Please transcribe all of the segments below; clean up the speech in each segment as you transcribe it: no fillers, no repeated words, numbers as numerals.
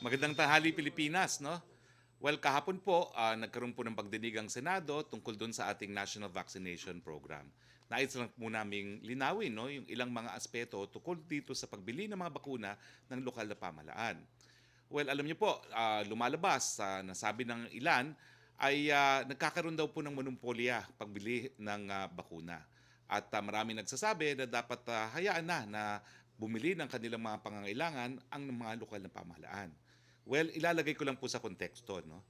Magandang tanghali Pilipinas, no? Well, kahapon po, nagkaroon po ng pagdinig ang Senado tungkol doon sa ating National Vaccination Program. Nais lang po naming linawin no, yung ilang mga aspeto tungkol dito sa pagbili ng mga bakuna ng lokal na pamahalaan. Well, alam niyo po, lumalabas sa nasabi ng ilan ay nagkakaroon daw po ng monopolya pagbili ng bakuna. At marami nagsasabi na dapat hayaan na bumili ng kanilang mga pangangailangan ang mga lokal na pamahalaan. Well, ilalagay ko lang po sa konteksto, no?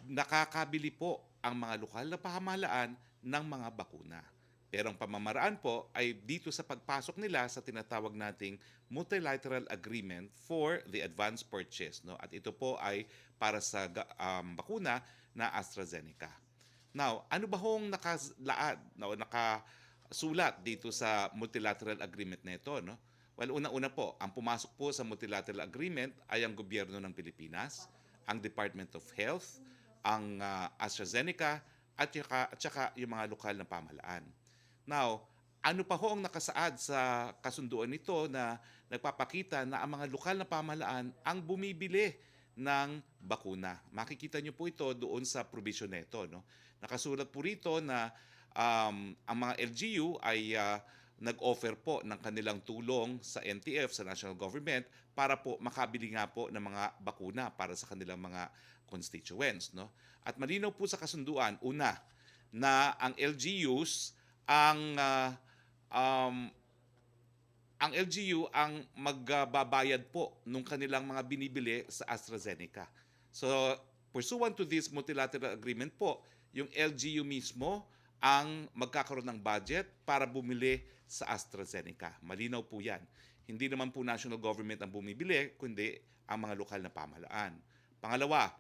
Nakakabili po ang mga lokal na pamahalaan ng mga bakuna. Pero ang pamamaraan po ay dito sa pagpasok nila sa tinatawag nating multilateral agreement for the advance purchase, no? At ito po ay para sa bakuna na AstraZeneca. Now, ano ba hong nakalaad, no, nakasulat dito sa multilateral agreement na ito, no? Well, una-una po, ang pumasok po sa multilateral agreement ay ang gobyerno ng Pilipinas, ang Department of Health, ang AstraZeneca, at saka yung mga lokal na pamahalaan. Now, ano pa ho ang nakasaad sa kasunduan nito na nagpapakita na ang mga lokal na pamahalaan ang bumibili ng bakuna? Makikita nyo po ito doon sa provision nito, no? Nakasulat po rito na ang mga LGU ay nag-offer po ng kanilang tulong sa NTF, sa national government, para po makabili nga po ng mga bakuna para sa kanilang mga constituents, no? At malinaw po sa kasunduan, una, na ang LGUs ang LGU ang magbabayad po nung kanilang mga binibili sa AstraZeneca. So, pursuant to this multilateral agreement po, yung LGU mismo ang magkakaroon ng budget para bumili sa AstraZeneca. Malinaw po yan. Hindi naman po national government ang bumibili, kundi ang mga lokal na pamahalaan. Pangalawa,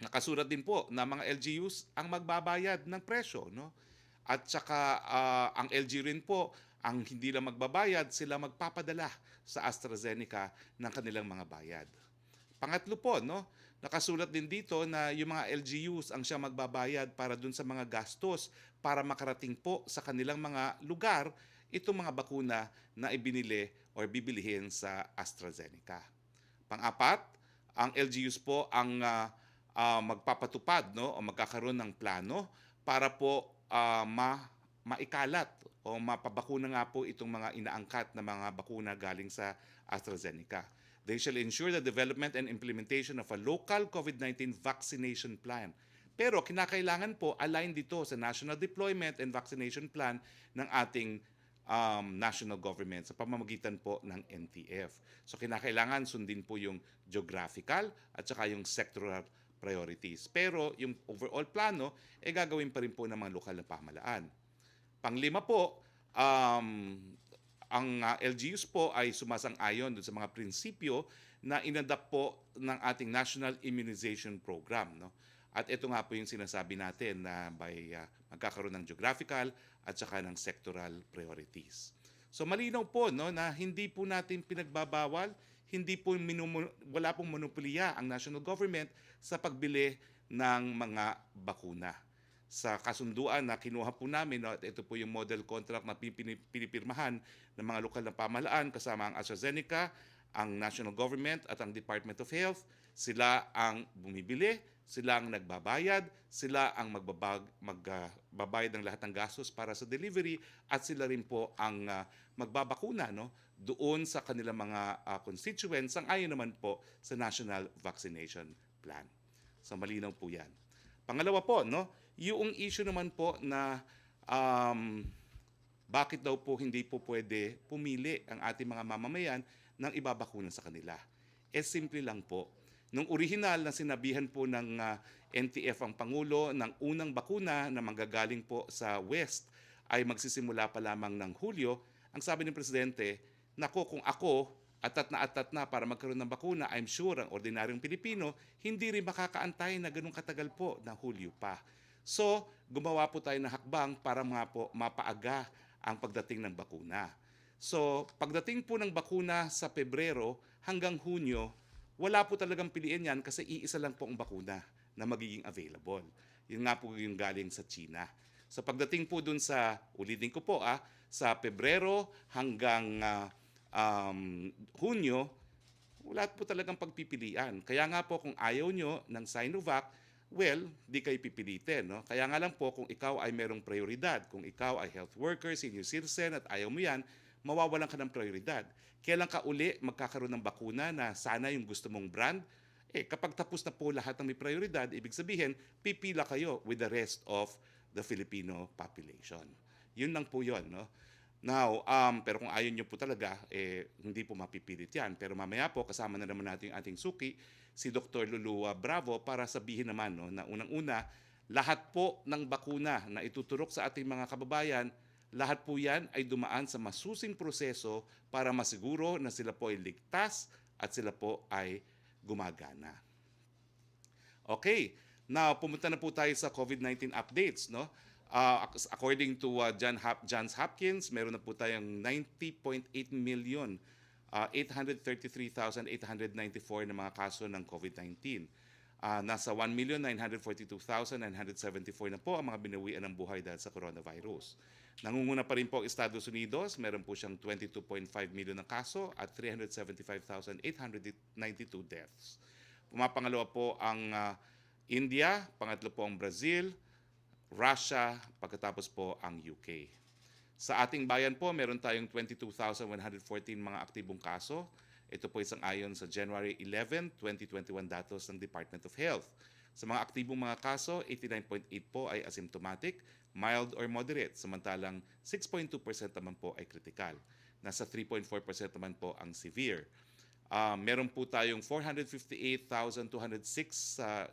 nakasulat din po na mga LGUs ang magbabayad ng presyo, no? At saka ang LG rin po, ang hindi lang magbabayad, sila magpapadala sa AstraZeneca ng kanilang mga bayad. Pangatlo po, no, nakasulat din dito na yung mga LGUs ang siya magbabayad para dun sa mga gastos para makarating po sa kanilang mga lugar itong mga bakuna na ibinili o bibilihin sa AstraZeneca. Pang-apat, ang LGUs po ang magpapatupad, no, o magkakaroon ng plano para po maikalat o mapabakuna nga po itong mga inaangkat na mga bakuna galing sa AstraZeneca. They shall ensure the development and implementation of a local COVID-19 vaccination plan. Pero kinakailangan po align dito sa National Deployment and Vaccination Plan ng ating national government sa pamamagitan po ng NTF. So kinakailangan sundin po yung geographical at saka yung sectoral priorities. Pero yung overall plano, gagawin pa rin po ng mga lokal na pamahalaan. Panglima po, ang LGUs po ay sumasang-ayon dun sa mga prinsipyo na inadapt po ng ating National Immunization Program, no? At ito nga po yung sinasabi natin na magkakaroon ng geographical at saka ng sectoral priorities. So malinaw po, no, na hindi po natin pinagbabawal, wala pong monopolya ang national government sa pagbili ng mga bakuna. Sa kasunduan na kinuha po namin, no, at ito po yung model contract na pinipirmahan ng mga lokal na pamahalaan kasama ang AstraZeneca, ang national government at ang Department of Health. Sila ang bumibili, sila ang nagbabayad, sila ang magbabayad ng lahat ng gastos para sa delivery, at sila rin po ang magbabakuna, no, doon sa kanilang mga constituents ang ayon naman po sa National Vaccination Plan. So malinaw po yan. Pangalawa po, no, yung issue naman po na bakit daw po hindi po pwede pumili ang ating mga mamamayan ng ibabakuna sa kanila. Simple lang po. Nung original na sinabihan po ng NTF ang Pangulo ng unang bakuna na manggagaling po sa West ay magsisimula pa lamang ng Hulyo, ang sabi ng Presidente, nako, kung ako atat na para magkaroon ng bakuna, I'm sure ang ordinaryong Pilipino hindi rin makakaantay na ganun katagal po ng Hulyo pa. So, gumawa po tayo ng hakbang para mapaaga ang pagdating ng bakuna. So, pagdating po ng bakuna sa Pebrero hanggang Hunyo, wala po talagang piliin yan kasi iisa lang po ang bakuna na magiging available. Yun nga po yung galing sa China. So pagdating po dun sa, ulitin ko po sa Pebrero hanggang Hunyo, wala po talagang pagpipilian. Kaya nga po kung ayaw nyo ng Sinovac, well, di kayo pipilitin. No? Kaya nga lang po kung ikaw ay merong prioridad, kung ikaw ay health worker, senior citizen at ayaw mo yan, mawawalan ka ng prioridad. Kailan ka uli magkakaroon ng bakuna na sana yung gusto mong brand? Kapag tapos na po lahat ng may prioridad, ibig sabihin, pipila kayo with the rest of the Filipino population. Yun lang po yun. No? Now, pero kung ayaw nyo po talaga, hindi po mapipilit yan. Pero mamaya po, kasama na naman natin yung ating suki, si Dr. Lulu Bravo, para sabihin naman no, na unang-una, lahat po ng bakuna na ituturok sa ating mga kababayan, lahat po yan ay dumaan sa masusing proseso para masiguro na sila po ay ligtas at sila po ay gumagana. Okay, now pumunta na po tayo sa COVID-19 updates. No? According to Johns Hopkins, meron na po tayong 90.8 million 833,894 na mga kaso ng COVID-19. Nasa 1,942,974 na po ang mga binawian ng buhay dahil sa coronavirus. Nangunguna pa rin po ang Estados Unidos, meron po siyang 22.5 million na kaso at 375,892 deaths. Pumapangalawa po ang India, pangatlo po ang Brazil, Russia, pagkatapos po ang UK. Sa ating bayan po, meron tayong 22,114 mga aktibong kaso. Ito po isang ayon sa January 11, 2021 datos ng Department of Health. Sa mga aktibong mga kaso, 89.8 po ay asymptomatic, mild or moderate, samantalang 6.2% naman po ay critical. Nasa 3.4% naman po ang severe. Meron po tayong 458,206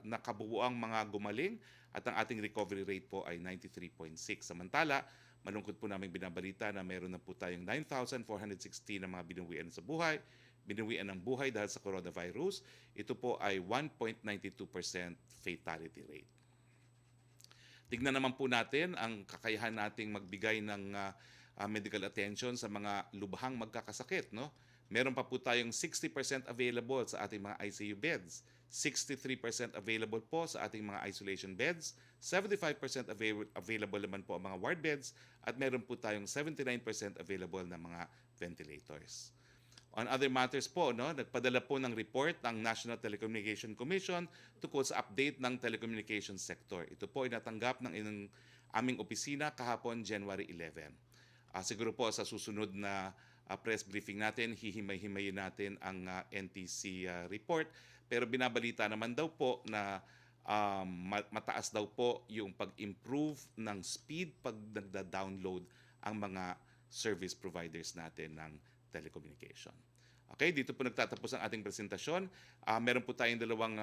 na kabuuang mga gumaling at ang ating recovery rate po ay 93.6. Samantala, malungkot po namin binabalita na meron na po tayong 9,416 na mga binawian sa buhay, binawian ng buhay dahil sa coronavirus. Ito po ay 1.92% fatality rate. Tignan naman po natin ang kakayahan nating magbigay ng medical attention sa mga lubhang magkakasakit. No? Meron pa po tayong 60% available sa ating mga ICU beds, 63% available po sa ating mga isolation beds, 75% available naman po ang mga ward beds, at meron po tayong 79% available na mga ventilators. On other matters po, no, nagpadala po ng report ang National Telecommunication Commission tungkol sa update ng telecommunications sector. Ito po ay natanggap ng aming opisina kahapon, January 11. Siguro po sa susunod na press briefing natin, hihimay-himayin natin ang NTC report. Pero binabalita naman daw po na mataas daw po yung pag-improve ng speed pag nagda-download ang mga service providers natin ng telecommunication. Okay, dito po nagtatapos ang ating presentasyon. Meron po tayong dalawang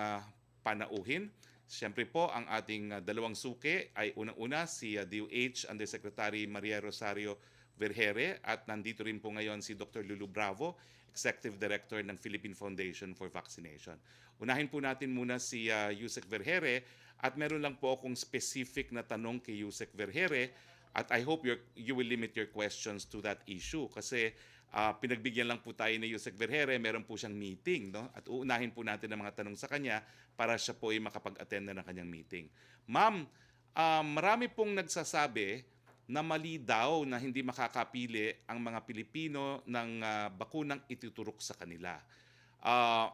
panauhin. Siyempre po, ang ating dalawang suki ay unang-una si DOH Undersecretary Maria Rosario Vergere at nandito rin po ngayon si Dr. Lulu Bravo, Executive Director ng Philippine Foundation for Vaccination. Unahin po natin muna si Yusek Vergere at meron lang po akong specific na tanong kay Yusek Vergere at I hope you will limit your questions to that issue kasi pinagbigyan lang po tayo ni Yusek Vergere, meron po siyang meeting, no? At uunahin po natin ang mga tanong sa kanya para siya po ay makapag-attend na ng kanyang meeting. Ma'am, marami pong nagsasabi na mali daw na hindi makakapili ang mga Pilipino ng bakunang ituturok sa kanila.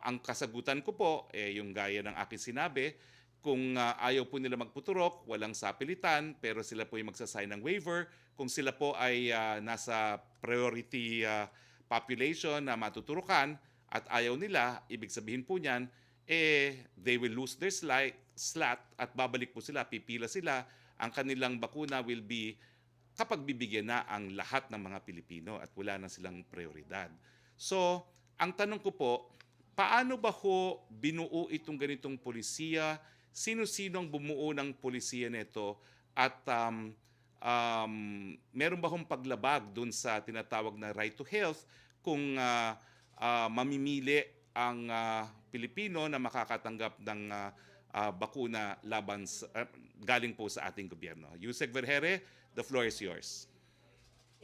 Ang kasagutan ko po, yung gaya ng aking sinabi, kung ayaw po nila magputurok, walang sapilitan, pero sila po ay magsasign ng waiver. Kung sila po ay nasa priority population na matuturukan at ayaw nila, ibig sabihin po niyan, they will lose their slot at babalik po sila, pipila sila. Ang kanilang bakuna will be kapag bibigyan na ang lahat ng mga Pilipino at wala na silang prioridad. So, ang tanong ko po, paano ba ho binuo itong ganitong polisiya? Sino-sino ang bumuo ng polisiya nito? At meron ba hong paglabag dun sa tinatawag na right to health kung mamimili ang Pilipino na makakatanggap ng bakuna laban galing po sa ating gobyerno? Yusek Vergere, the floor is yours.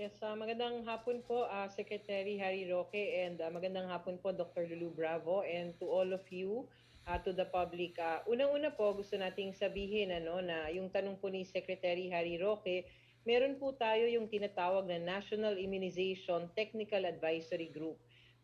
Yes, magandang hapon po, Secretary Harry Roque, and magandang hapon po, Dr. Lulu Bravo, and to all of you, to the public. Unang-una po, gusto nating sabihin na yung tanong po ni Secretary Harry Roque, meron po tayo yung tinatawag na National Immunization Technical Advisory Group.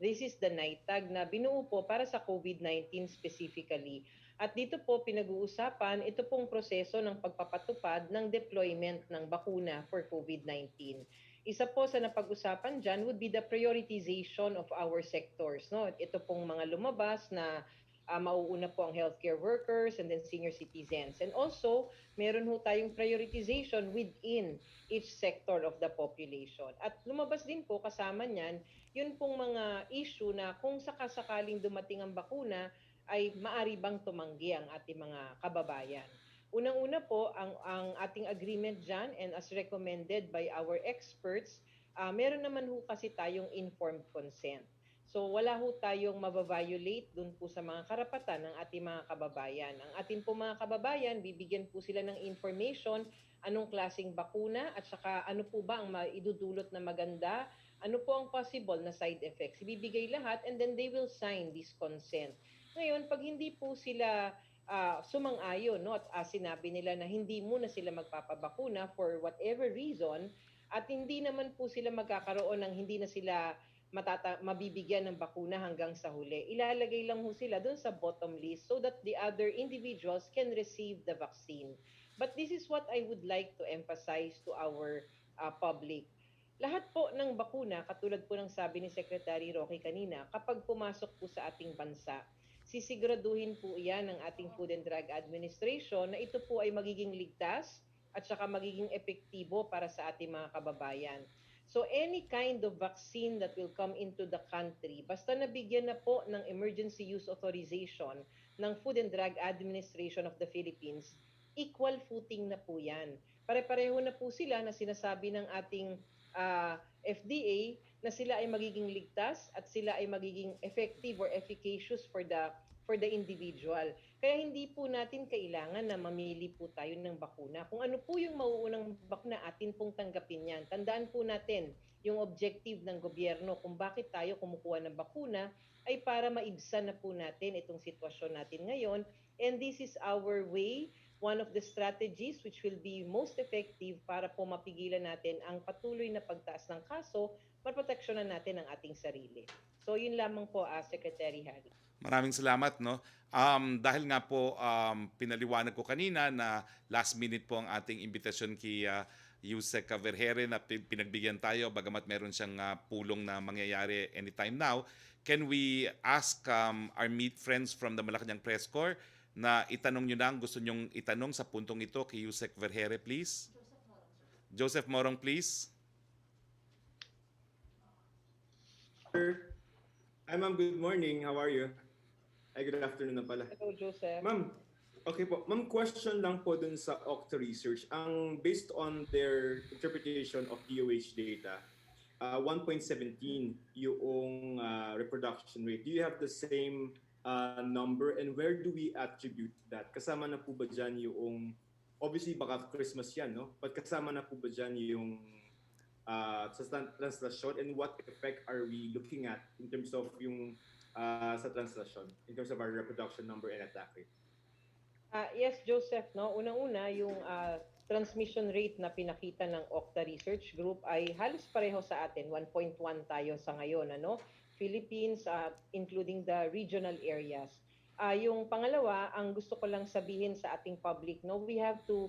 This is the NITAG na binuo po para sa COVID-19 specifically. At dito po pinag-uusapan ito pong proseso ng pagpapatupad ng deployment ng bakuna for COVID-19. Isa po sa napag-usapan dyan would be the prioritization of our sectors. No? Ito pong mga lumabas na mauuna po ang healthcare workers and then senior citizens. And also, meron ho tayong prioritization within each sector of the population. At lumabas din po kasama niyan, yun pong mga issue na kung sakasakaling dumating ang bakuna, ay maari bang tumanggi ang ating mga kababayan. Unang-una po, ang ating agreement dyan, and as recommended by our experts, meron naman ho kasi tayong informed consent. So wala ho tayong mababiolate dun po sa mga karapatan ng ating mga kababayan. Ang ating po mga kababayan, bibigyan po sila ng information anong klaseng bakuna at saka ano po ba ang maidudulot na maganda, ano po ang possible na side effects. Ibibigay lahat and then they will sign this consent. Ngayon, pag hindi po sila sumang-ayon, no, at sinabi nila na hindi muna sila magpapabakuna for whatever reason, at hindi naman po sila magkakaroon ng hindi na sila mabibigyan ng bakuna hanggang sa huli. Ilalagay lang ho sila doon sa bottom list so that the other individuals can receive the vaccine. But this is what I would like to emphasize to our public. Lahat po ng bakuna, katulad po ng sabi ni Secretary Roque kanina, kapag pumasok po sa ating bansa, sisiguraduhin po yan ng ating Food and Drug Administration na ito po ay magiging ligtas at saka magiging epektibo para sa ating mga kababayan. So any kind of vaccine that will come into the country, basta nabigyan na po ng emergency use authorization ng Food and Drug Administration of the Philippines, equal footing na po yan. Pare-pareho na po sila na sinasabi ng ating FDA na sila ay magiging ligtas at sila ay magiging effective or efficacious for the individual. Kaya hindi po natin kailangan na mamili po tayo ng bakuna. Kung ano po yung mauunang bakuna, atin pong tanggapin yan. Tandaan po natin yung objective ng gobyerno kung bakit tayo kumukuha ng bakuna ay para maibsan na po natin itong sitwasyon natin ngayon. And this is our way, one of the strategies which will be most effective para po mapigilan natin ang patuloy na pagtaas ng kaso, maproteksyonan natin ang ating sarili. So yun lamang po, Secretary Harry. Maraming salamat, no? Dahil nga po pinaliwanag ko kanina na last minute po ang ating imbitasyon kay Yusek Vergere na pinagbigyan tayo bagamat meron siyang pulong na mangyayari anytime now. Can we ask our friends from the Malacañang Press Corps na itanong nyo na ang gusto nyong itanong sa puntong ito kay Yusek Vergere, please? Joseph Morong, please. Hi, ma'am. Good morning. How are you? Ay, good afternoon na pala. Hello, Joseph. Ma'am, okay po. Ma'am, question lang po dun sa Okta Research. Based on their interpretation of DOH data, 1.17 yung reproduction rate. Do you have the same number and where do we attribute that? Kasama na po ba dyan yung, obviously baka Christmas yan, no? But kasama na po ba dyan yung sa translation and what effect are we looking at in terms of yung sa translation, in terms of our reproduction number and attack rate? Yes, Joseph, no? Unang-una, yung transmission rate na pinakita ng Okta Research Group ay halos pareho sa atin, 1.1 tayo sa ngayon, ano? Philippines, including the regional areas. Yung pangalawa, ang gusto ko lang sabihin sa ating public, no, we have to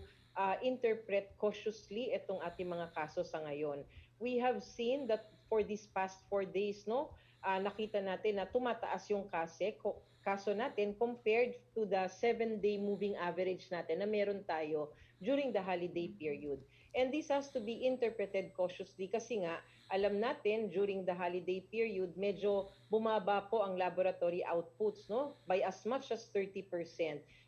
interpret cautiously itong ating mga kaso sa ngayon. We have seen that for these past 4 days, no, nakita natin na tumataas yung kaso natin compared to the 7-day moving average natin na meron tayo during the holiday period. And this has to be interpreted cautiously kasi nga alam natin during the holiday period medyo bumaba po ang laboratory outputs, no, by as much as 30%.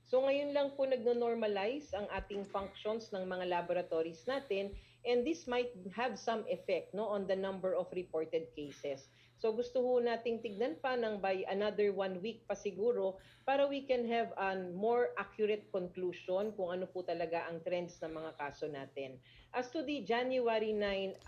So ngayon lang po nagno-normalize ang ating functions ng mga laboratories natin and this might have some effect, no, on the number of reported cases. So gusto ho nating tignan pa ng by another 1 week pa siguro para we can have a more accurate conclusion kung ano po talaga ang trends ng mga kaso natin. As to the January 9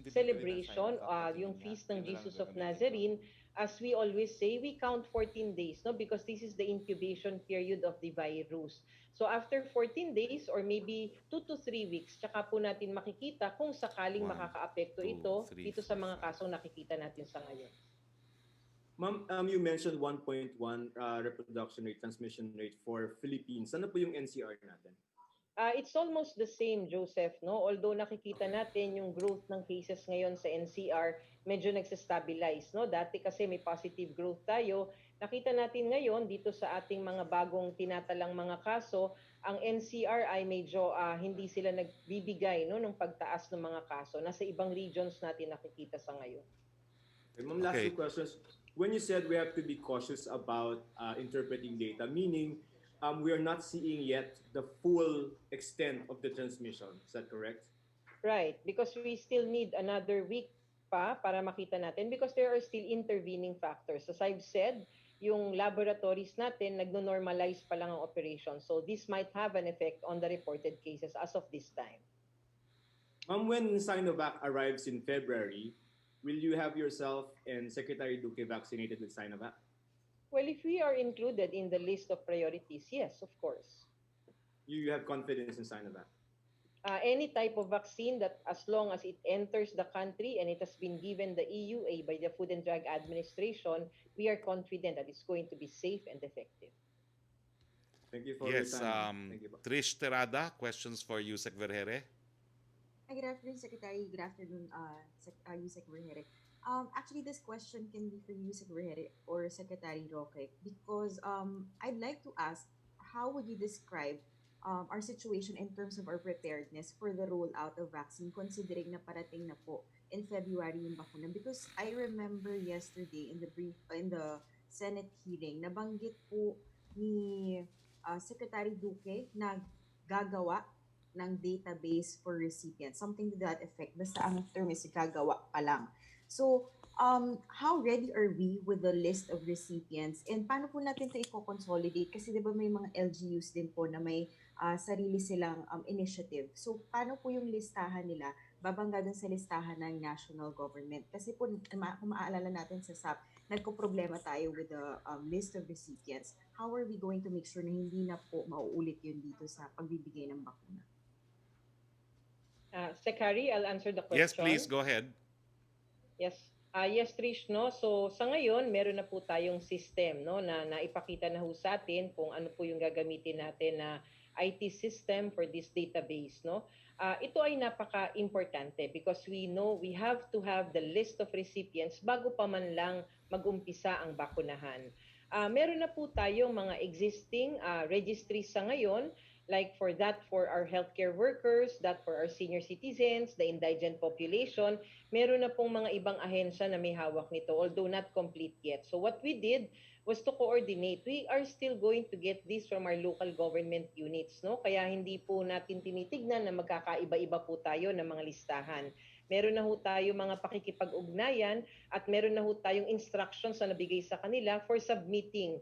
celebration, yung feast ng Jesus of Nazarene, as we always say, we count 14 days, no, because this is the incubation period of the virus. So after 14 days or maybe 2 to 3 weeks, tsaka po natin makikita kung sakaling makakaapekto ito dito sa mga kasong nakikita natin sa ngayon. Ma'am, you mentioned 1.1 reproduction rate, transmission rate for Philippines. Ano po yung NCR natin? It's almost the same, Joseph, no? Although nakikita natin yung growth ng cases ngayon sa NCR, medyo nagsastabilize, no? Dati kasi may positive growth tayo. Nakita natin ngayon dito sa ating mga bagong tinatalang mga kaso, ang NCR ay medyo hindi sila nagbibigay, no, ng pagtaas ng mga kaso. Nasa ibang regions natin nakikita sa ngayon. Okay, ma'am, last Okay. two questions. When you said we have to be cautious about interpreting data, meaning we are not seeing yet the full extent of the transmission. Is that correct? Right, because we still need another week pa para makita natin because there are still intervening factors. As I've said, yung laboratories natin nagno-normalize pa lang ang operation. So this might have an effect on the reported cases as of this time. Ma'am, when Sinovac arrives in February, will you have yourself and Secretary Duque vaccinated with Sinovac? Well, if we are included in the list of priorities, yes, of course. You have confidence in Sinovac? Any type of vaccine that as long as it enters the country and it has been given the EUA by the Food and Drug Administration, we are confident that it's going to be safe and effective. Thank you for Yes, your time. Thank you po. Trish Terada, questions for you, Sec Vergere. Hi, good afternoon, Secretary. Good afternoon, Yusek Vergere. Actually, this question can be for Yusek Vergere or Secretary Roque because I'd like to ask, how would you describe our situation in terms of our preparedness for the rollout of vaccine, considering na parating na po in February yung bakuna? Because I remember yesterday in the Senate hearing, nabanggit po ni Secretary Duque na gagawa ng database for recipients, something to that effect. Basta ang term is gagawa pa lang. So, how ready are we with the list of recipients? And paano po natin ito i-consolidate? Kasi di ba may mga LGUs din po na may sarili silang initiative. So, paano po yung listahan nila? Babangga dun sa listahan ng national government. Kasi po, kung maaalala natin sa SAP, nagko-problema tayo with the list of recipients. How are we going to make sure na hindi na po mauulit yun dito sa pagbibigay ng bakuna? Secretary, I'll answer the question. Yes, please, go ahead. Yes. Yes, Trish, no? So sa ngayon, meron na po tayong system, no, na naipakita na ho sa atin kung ano po yung gagamitin natin na IT system for this database, no? Ito ay napaka-importante because we know we have to have the list of recipients bago pa man lang mag-umpisa ang bakunahan. Meron na po tayong mga existing registries sa ngayon, like for our healthcare workers, that for our senior citizens, the indigent population, meron na pong mga ibang ahensya na may hawak nito, although not complete yet. So what we did was to coordinate. We are still going to get this from our local government units, no? Kaya hindi po natin tinitignan na magkakaiba-iba po tayo ng mga listahan. Meron na ho tayo mga pakikipag-ugnayan at meron na ho tayong instructions na nabigay sa kanila for submitting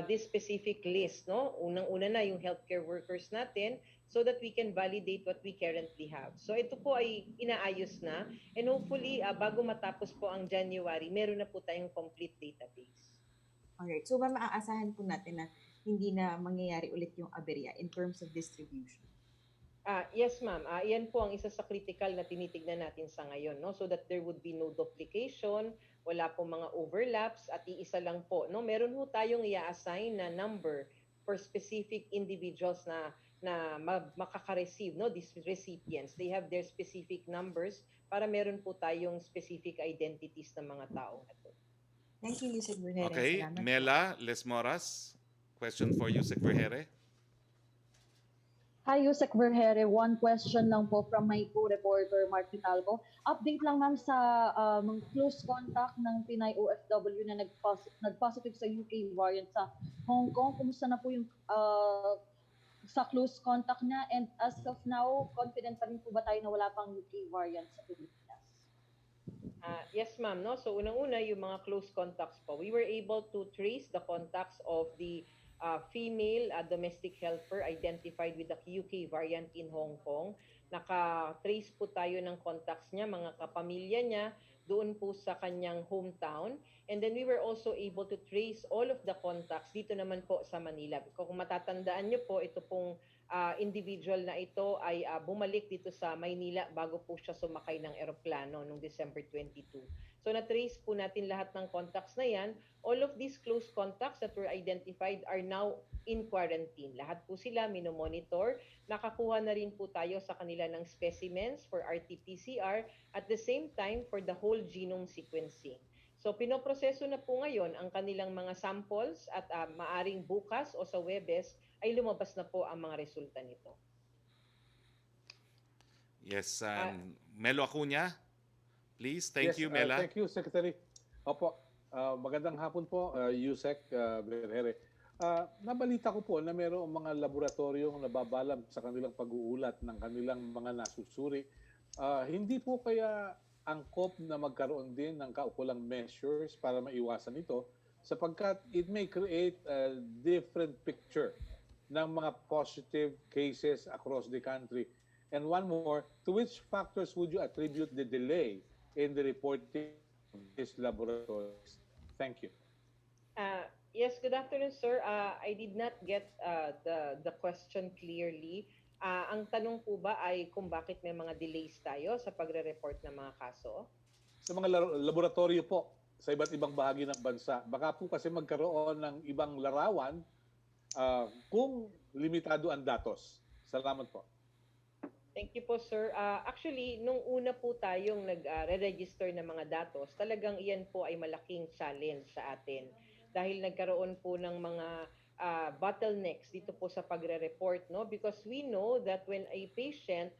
this specific list, no? Unang-una na yung healthcare workers natin so that we can validate what we currently have. So ito po ay inaayos na and hopefully bago matapos po ang January, meron na po tayong complete database. Alright, so maaasahan po natin na hindi na mangyayari ulit yung aberya in terms of distribution. Yes, ma'am. Iyan po ang isa sa critical na tinitignan natin sa ngayon, no? So that there would be no duplication, wala po mga overlaps at iisa lang po, no? Meron ho tayong i-assign na number for specific individuals na makaka-receive, no? These recipients, they have their specific numbers para meron po tayong specific identities ng mga tao. Thank you, Yusek Vergere. Okay, Salamat po. Mela Lesmoras, question for you, Sec Vergere. Hi, Yusek Vergere. One question lang po from my co-reporter, Mark Vitalgo. Update lang ma'am sa mga close contact ng Pinay OFW na nag-positive sa UK variant sa Hong Kong. Kumusta na po yung sa close contact niya? And as of now, confident pa rin po ba tayo na wala pang UK variant sa Pilipinas? Yes, ma'am. No? So unang-una, yung mga close contacts po. We were able to trace the contacts of the female domestic helper identified with the UK variant in Hong Kong. Naka-trace po tayo ng contacts niya, mga kapamilya niya, doon po sa kanyang hometown. And then we were also able to trace all of the contacts dito naman po sa Manila. Kung matatandaan niyo po, ito pong individual na ito ay bumalik dito sa Maynila bago po siya sumakay ng eroplano noong December 22. So na-trace po natin lahat ng contacts na yan. All of these close contacts that were identified are now in quarantine. Lahat po sila minomonitor. Nakakuha na rin po tayo sa kanila ng specimens for RT-PCR at the same time for the whole genome sequencing. So pinoproseso na po ngayon ang kanilang mga samples at maaring bukas o sa Webes ay lumabas na po ang mga resulta nito. Yes, Melo Acuña, please. Thank you, Mela. Thank you, Secretary. Opo, magandang hapon po, Yusek Berhere. Nabalita ko po na mayroong mga laboratoryong nababalak sa kanilang pag-uulat ng kanilang mga nasusuri. Hindi po kaya angkop na magkaroon din ng kaukulang measures para maiwasan ito sapagkat it may create a different picture ng mga positive cases across the country. And one more, to which factors would you attribute the delay in the reporting of these laboratories? Thank you. Yes, good afternoon, sir. I did not get the question clearly. Ang tanong po ba ay kung bakit may mga delays tayo sa pagre-report ng mga kaso? Sa mga laboratorio po sa iba't ibang bahagi ng bansa, baka po kasi magkaroon ng ibang larawan kung limitado ang datos. Salamat po. Thank you po, sir. Actually, nung una po tayong nag-register ng mga datos, talagang iyan po ay malaking challenge sa atin. Dahil nagkaroon po ng mga bottlenecks dito po sa pagre-report, no? Because we know that when a patient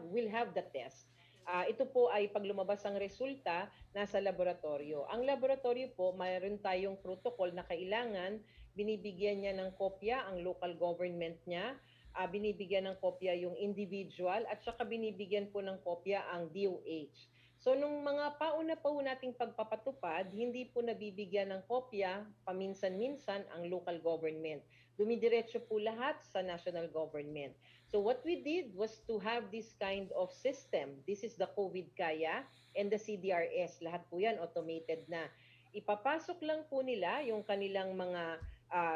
will have the test, ito po ay pag lumabas ang resulta nasa laboratorio. Ang laboratorio po, mayroon tayong protocol na kailangan binibigyan niya ng kopya ang local government niya, binibigyan ng kopya yung individual at saka binibigyan po ng kopya ang DOH. So nung mga pauna po nating pagpapatupad, hindi po nabibigyan ng kopya paminsan-minsan ang local government. Dumidiretso po lahat sa national government. So what we did was to have this kind of system. This is the COVID Kaya and the CDRS. Lahat po yan automated na. Ipapasok lang po nila yung kanilang mga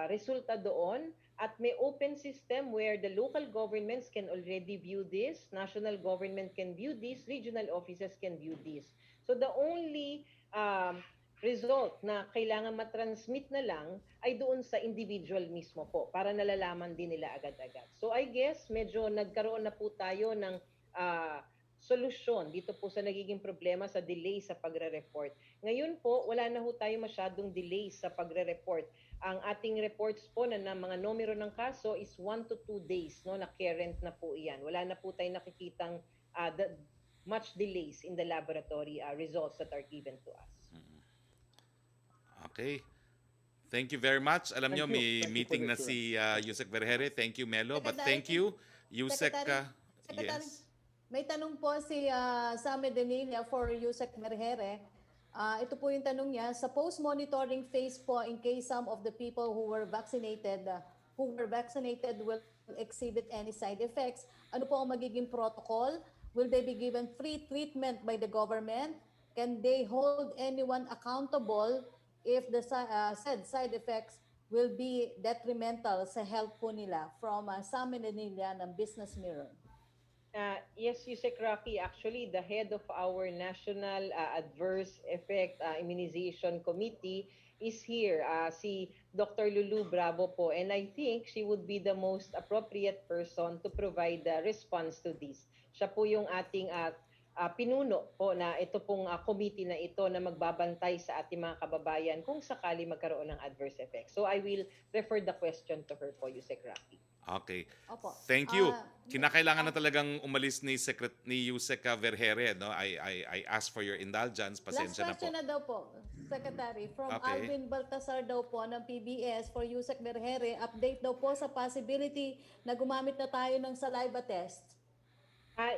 resulta doon at may open system where the local governments can already view this, national government can view this, regional offices can view this. So the only result na kailangan matransmit na lang ay doon sa individual mismo po para nalalaman din nila agad-agad. So I guess medyo nagkaroon na po tayo ng solusyon dito po sa nagiging problema sa delay sa pagre-report. Ngayon po, wala na po tayo masyadong delay sa pagre-report. Ang ating reports po na mga numero ng kaso is 1 to 2 days, no, na current na po iyan. Wala na po tayo nakikitang much delays in the laboratory results that are given to us. Okay. Thank you very much. Alam nyo, may Thank you meeting for na the si Yusek Vergere. Thank you, Melo. But thank you, Yusek. Secretary, Yes. may tanong po si Sam Medinilla for Yusek Vergere. Ito po yung tanong niya. Sa post-monitoring phase po, in case some of the people who were vaccinated will exhibit any side effects, ano po ang magiging protocol? Will they be given free treatment by the government? Can they hold anyone accountable if the said side effects will be detrimental sa health po nila? From Sam Medinilla ng Business Mirror. Yes, Yusek Roque, actually the head of our National Adverse Effect Immunization Committee is here, si Dr. Lulu Bravo po, and I think she would be the most appropriate person to provide the response to this. Siya po yung ating pinuno po na ito pong committee na ito na magbabantay sa ating mga kababayan kung sakali magkaroon ng adverse effects. So I will refer the question to her po, Yusek Roque. Okay. Opo. Thank you. Kinakailangan na talagang umalis ni Yusek Vergere, no? I ask for your indulgence. Pasensya na po. Last question na daw po, Secretary. From Okay. Alvin Baltasar daw po ng PBS for Yusek Vergere. Update daw po sa possibility na gumamit na tayo ng saliva test.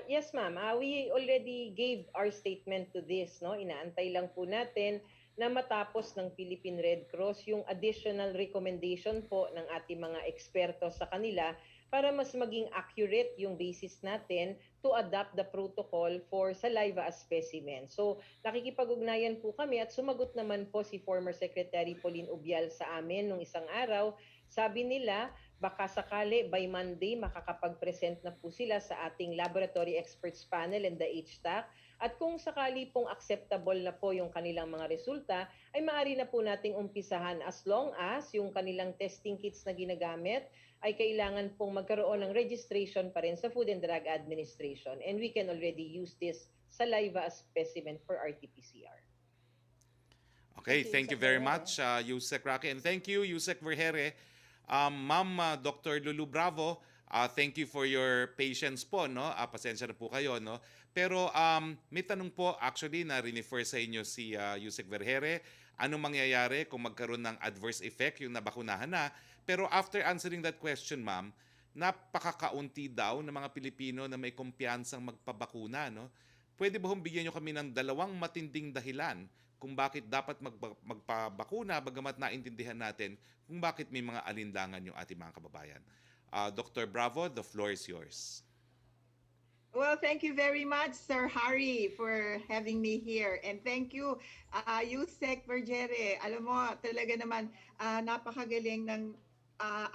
Yes, ma'am. We already gave our statement to this, no? Inaantay lang po natin na matapos ng Philippine Red Cross yung additional recommendation po ng ating mga eksperto sa kanila para mas maging accurate yung basis natin to adapt the protocol for saliva as specimen. So nakikipag-ugnayan po kami at sumagot naman po si former Secretary Pauline Ubial sa amin nung isang araw. Sabi nila, baka sakali by Monday makakapag-present na po sila sa ating Laboratory Experts Panel and the HTAC At kung sakali pong acceptable na po yung kanilang mga resulta, ay maaari na po nating umpisahan as long as yung kanilang testing kits na ginagamit ay kailangan pong magkaroon ng registration pa rin sa Food and Drug Administration. And we can already use this saliva as specimen for RT-PCR. Okay, thank Thank you, you Yusek very Vergere. much, Yusek Roque. And thank you, Yusek Vergere. Ma'am Dr. Lulu Bravo, thank you for your patience po, no? Pasensya na po kayo, no? Pero may tanong po, actually, na refer sa inyo si Yusek Vergere. Anong mangyayari kung magkaroon ng adverse effect yung nabakunahan na? Pero after answering that question, ma'am, napakakaunti daw ng mga Pilipino na may kumpiyansang magpabakuna, no? Pwede ba bigyan nyo kami ng dalawang matinding dahilan kung bakit dapat magpabakuna bagamat naintindihan natin kung bakit may mga alinlangan yung ating mga kababayan. Dr. Bravo, the floor is yours. Well, thank you very much, Sir Harry, for having me here. And thank you, Yusek Vergere. Alam mo, talaga naman, napakagaling ng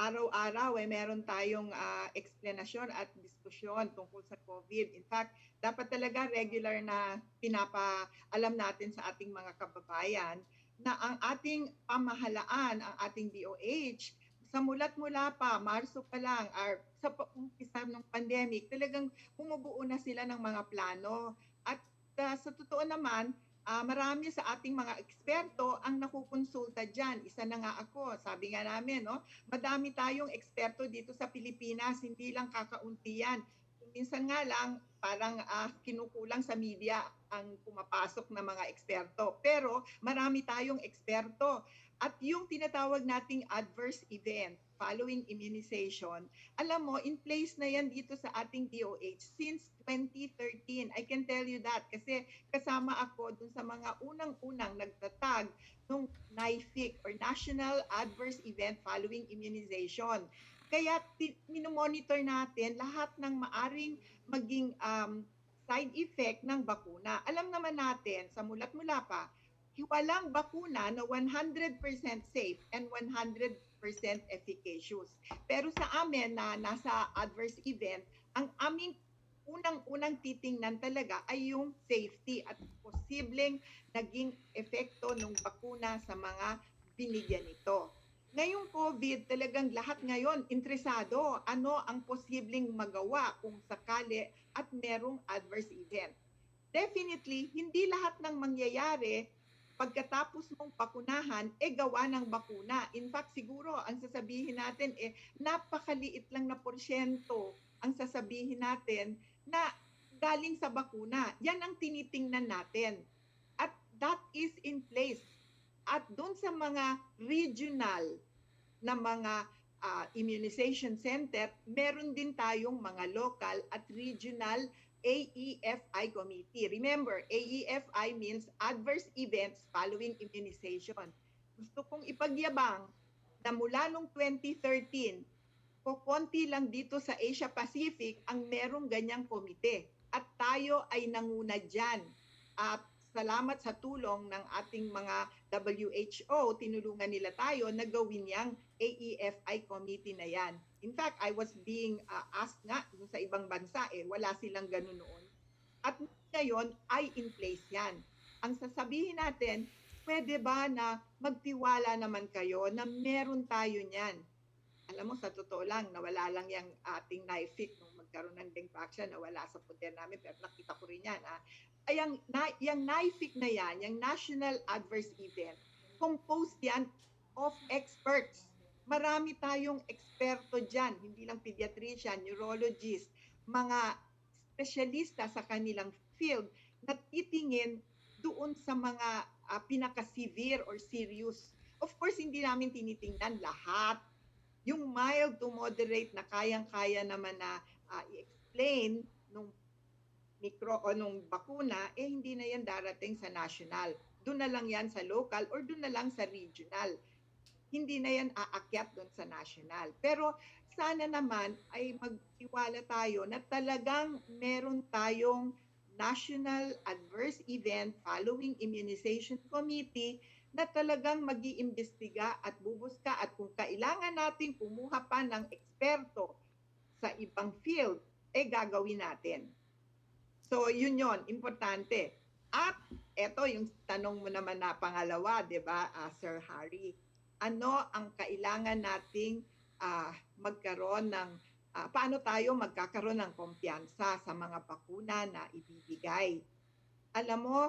araw-araw. Meron tayong explanation at diskusyon tungkol sa COVID. In fact, dapat talaga regular na pinapaalam natin sa ating mga kababayan na ang ating pamahalaan, ang ating DOH, sa mulat-mula pa, Marso pa lang, or sa umpisa ng pandemic, talagang bumubuo na sila ng mga plano. At sa totoo naman, marami sa ating mga eksperto ang nakukonsulta dyan. Isa na nga ako, sabi nga namin, no? Madami tayong eksperto dito sa Pilipinas, hindi lang kakaunti yan. Minsan nga lang, parang kinukulang sa media ang pumapasok na mga eksperto. Pero marami tayong eksperto. At yung tinatawag nating adverse event following immunization, alam mo, in place na yan dito sa ating DOH since 2013. I can tell you that kasi kasama ako dun sa mga unang-unang nagtatag ng NIFIC or National Adverse Event Following Immunization. Kaya minomonitor natin lahat ng maaring maging side effect ng bakuna. Alam naman natin, sa mulat-mula pa, walang bakuna na 100% safe and 100% efficacious. Pero sa amin na nasa adverse event, ang aming unang-unang titingnan talaga ay yung safety at posibleng naging epekto ng bakuna sa mga binigyan nito. Ngayong COVID, talagang lahat ngayon interesado ano ang posibleng magawa kung sakali at merong adverse event. Definitely, hindi lahat ng mangyayari pagkatapos mong bakunahan, gawa ng bakuna. In fact, siguro, ang sasabihin natin, napakaliit lang na porsyento ang sasabihin natin na galing sa bakuna. Yan ang tinitingnan natin. At that is in place. At doon sa mga regional na mga immunization center, meron din tayong mga local at regional AEFI committee. Remember, AEFI means adverse events following immunization. Gusto kong ipagyabang na mula noong 2013, konti lang dito sa Asia Pacific ang merong ganyang komite. At tayo ay nanguna dyan. At salamat sa tulong ng ating mga WHO, tinulungan nila tayo na gawin yung AEFI committee na yan. In fact, I was being asked nga sa ibang bansa, wala silang ganun noon. At ngayon ay in place yan. Ang sasabihin natin, pwede ba na magtiwala naman kayo na meron tayo niyan? Alam mo, sa totoo lang, nawala lang yung ating NIFIC nung magkaroon ng dengue nawala sa poder namin, pero nakita ko rin yan. Yung NIFIC na yan, yung National Adverse Event, composed yan of experts. Marami tayong eksperto dyan, hindi lang pediatrician, neurologist, mga espesyalista sa kanilang field na titingin doon sa mga pinaka-severe or serious. Of course, hindi namin tinitingnan lahat. Yung mild to moderate na kayang-kaya naman na i-explain nung nung bakuna, hindi na yan darating sa national. Doon na lang yan sa local or doon na lang sa regional. Hindi na yan aakyat doon sa national. Pero sana naman ay magtiwala tayo na talagang meron tayong National Adverse Event Following Immunization Committee na talagang mag-iimbestiga at bubuska at kung kailangan natin kumuha pa ng eksperto sa ibang field, gagawin natin. So yun yon, importante. At eto yung tanong mo naman na pangalawa, 'di ba, Sir Harry? Ano ang kailangan nating magkaroon ng paano tayo magkakaroon ng kumpiyansa sa mga bakuna na ibibigay? Alam mo,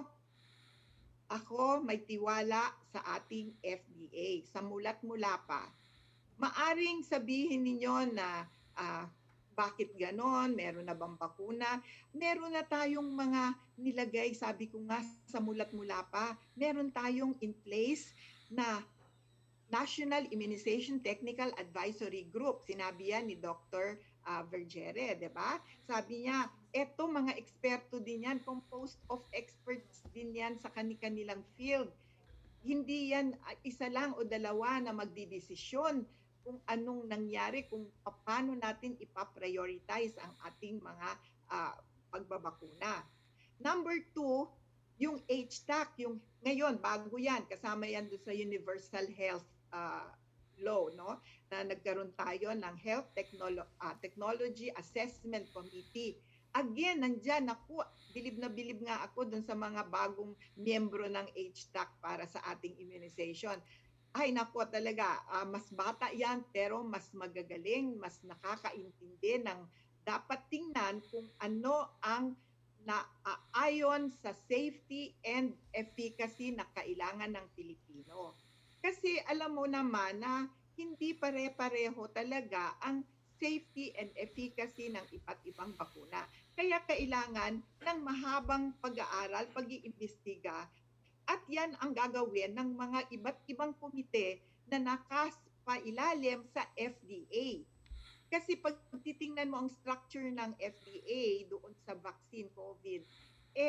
ako may tiwala sa ating FDA. Sa mulat-mula pa, maaring sabihin ninyo na bakit ganon, meron na bang bakuna? Meron na tayong mga nilagay, sabi ko nga sa mulat-mula pa, meron tayong in place na National Immunization Technical Advisory Group. Sinabi yan ni Dr. Vergere, di ba? Sabi niya, eto mga eksperto din yan, composed of experts din yan sa kanilang field. Hindi yan isa lang o dalawa na magdidesisyon kung anong nangyari, kung paano natin ipaprioritize ang ating mga pagbabakuna. Number 2, yung HTAC, yung ngayon, bago yan, kasama yan doon sa Universal Health Law, no? Na nagkaroon tayo ng Health Technology Assessment Committee. Again, nandyan ako, bilib na bilib nga ako dun sa mga bagong miyembro ng HTAC para sa ating immunization. Ay nako talaga, mas bata yan pero mas magagaling, mas nakakaintindi ng dapat tingnan kung ano ang naayon sa safety and efficacy na kailangan ng Pilipino. Kasi alam mo naman na hindi pare-pareho talaga ang safety and efficacy ng iba't ibang bakuna. Kaya kailangan ng mahabang pag-aaral, pag-iimbestiga, at yan ang gagawin ng mga iba't ibang komite na nakapailalim sa FDA. Kasi pag titingnan mo ang structure ng FDA doon sa vaccine COVID,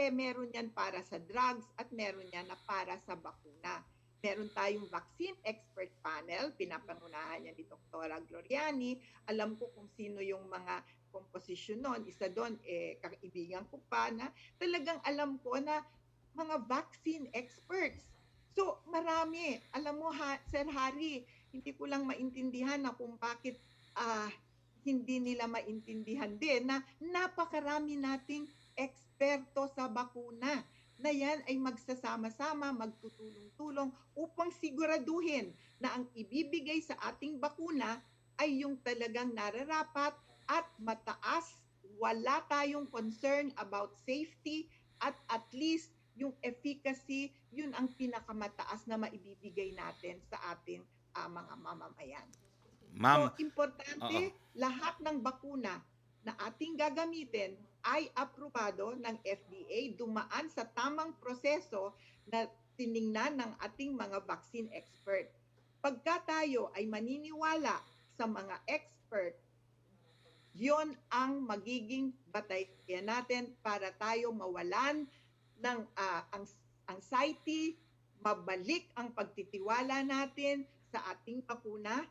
meron yan para sa drugs at meron yan na para sa bakuna. Meron tayong vaccine expert panel, pinapangunahan niya ni Dr. Gloriani. Alam ko kung sino yung mga komposisyon nun. Isa doon, kaibigan ko pa na talagang alam ko na mga vaccine experts. So, marami. Alam mo, Sir Harry, hindi ko lang maintindihan na kung bakit hindi nila maintindihan din na napakarami nating eksperto sa bakuna na yan ay magsasama-sama, magtutulong-tulong upang siguraduhin na ang ibibigay sa ating bakuna ay yung talagang nararapat at mataas, wala tayong concern about safety at least yung efficacy, yun ang pinakamataas na maibibigay natin sa ating mga mamamayan. Ma'am, So, importante, lahat ng bakuna na ating gagamitin ay aprobado ng FDA, dumaan sa tamang proseso na tiningnan ng ating mga vaccine expert. Pagka tayo ay maniniwala sa mga expert, yon ang magiging batayan natin para tayo mawalan ng anxiety, mabalik ang pagtitiwala natin sa ating bakuna.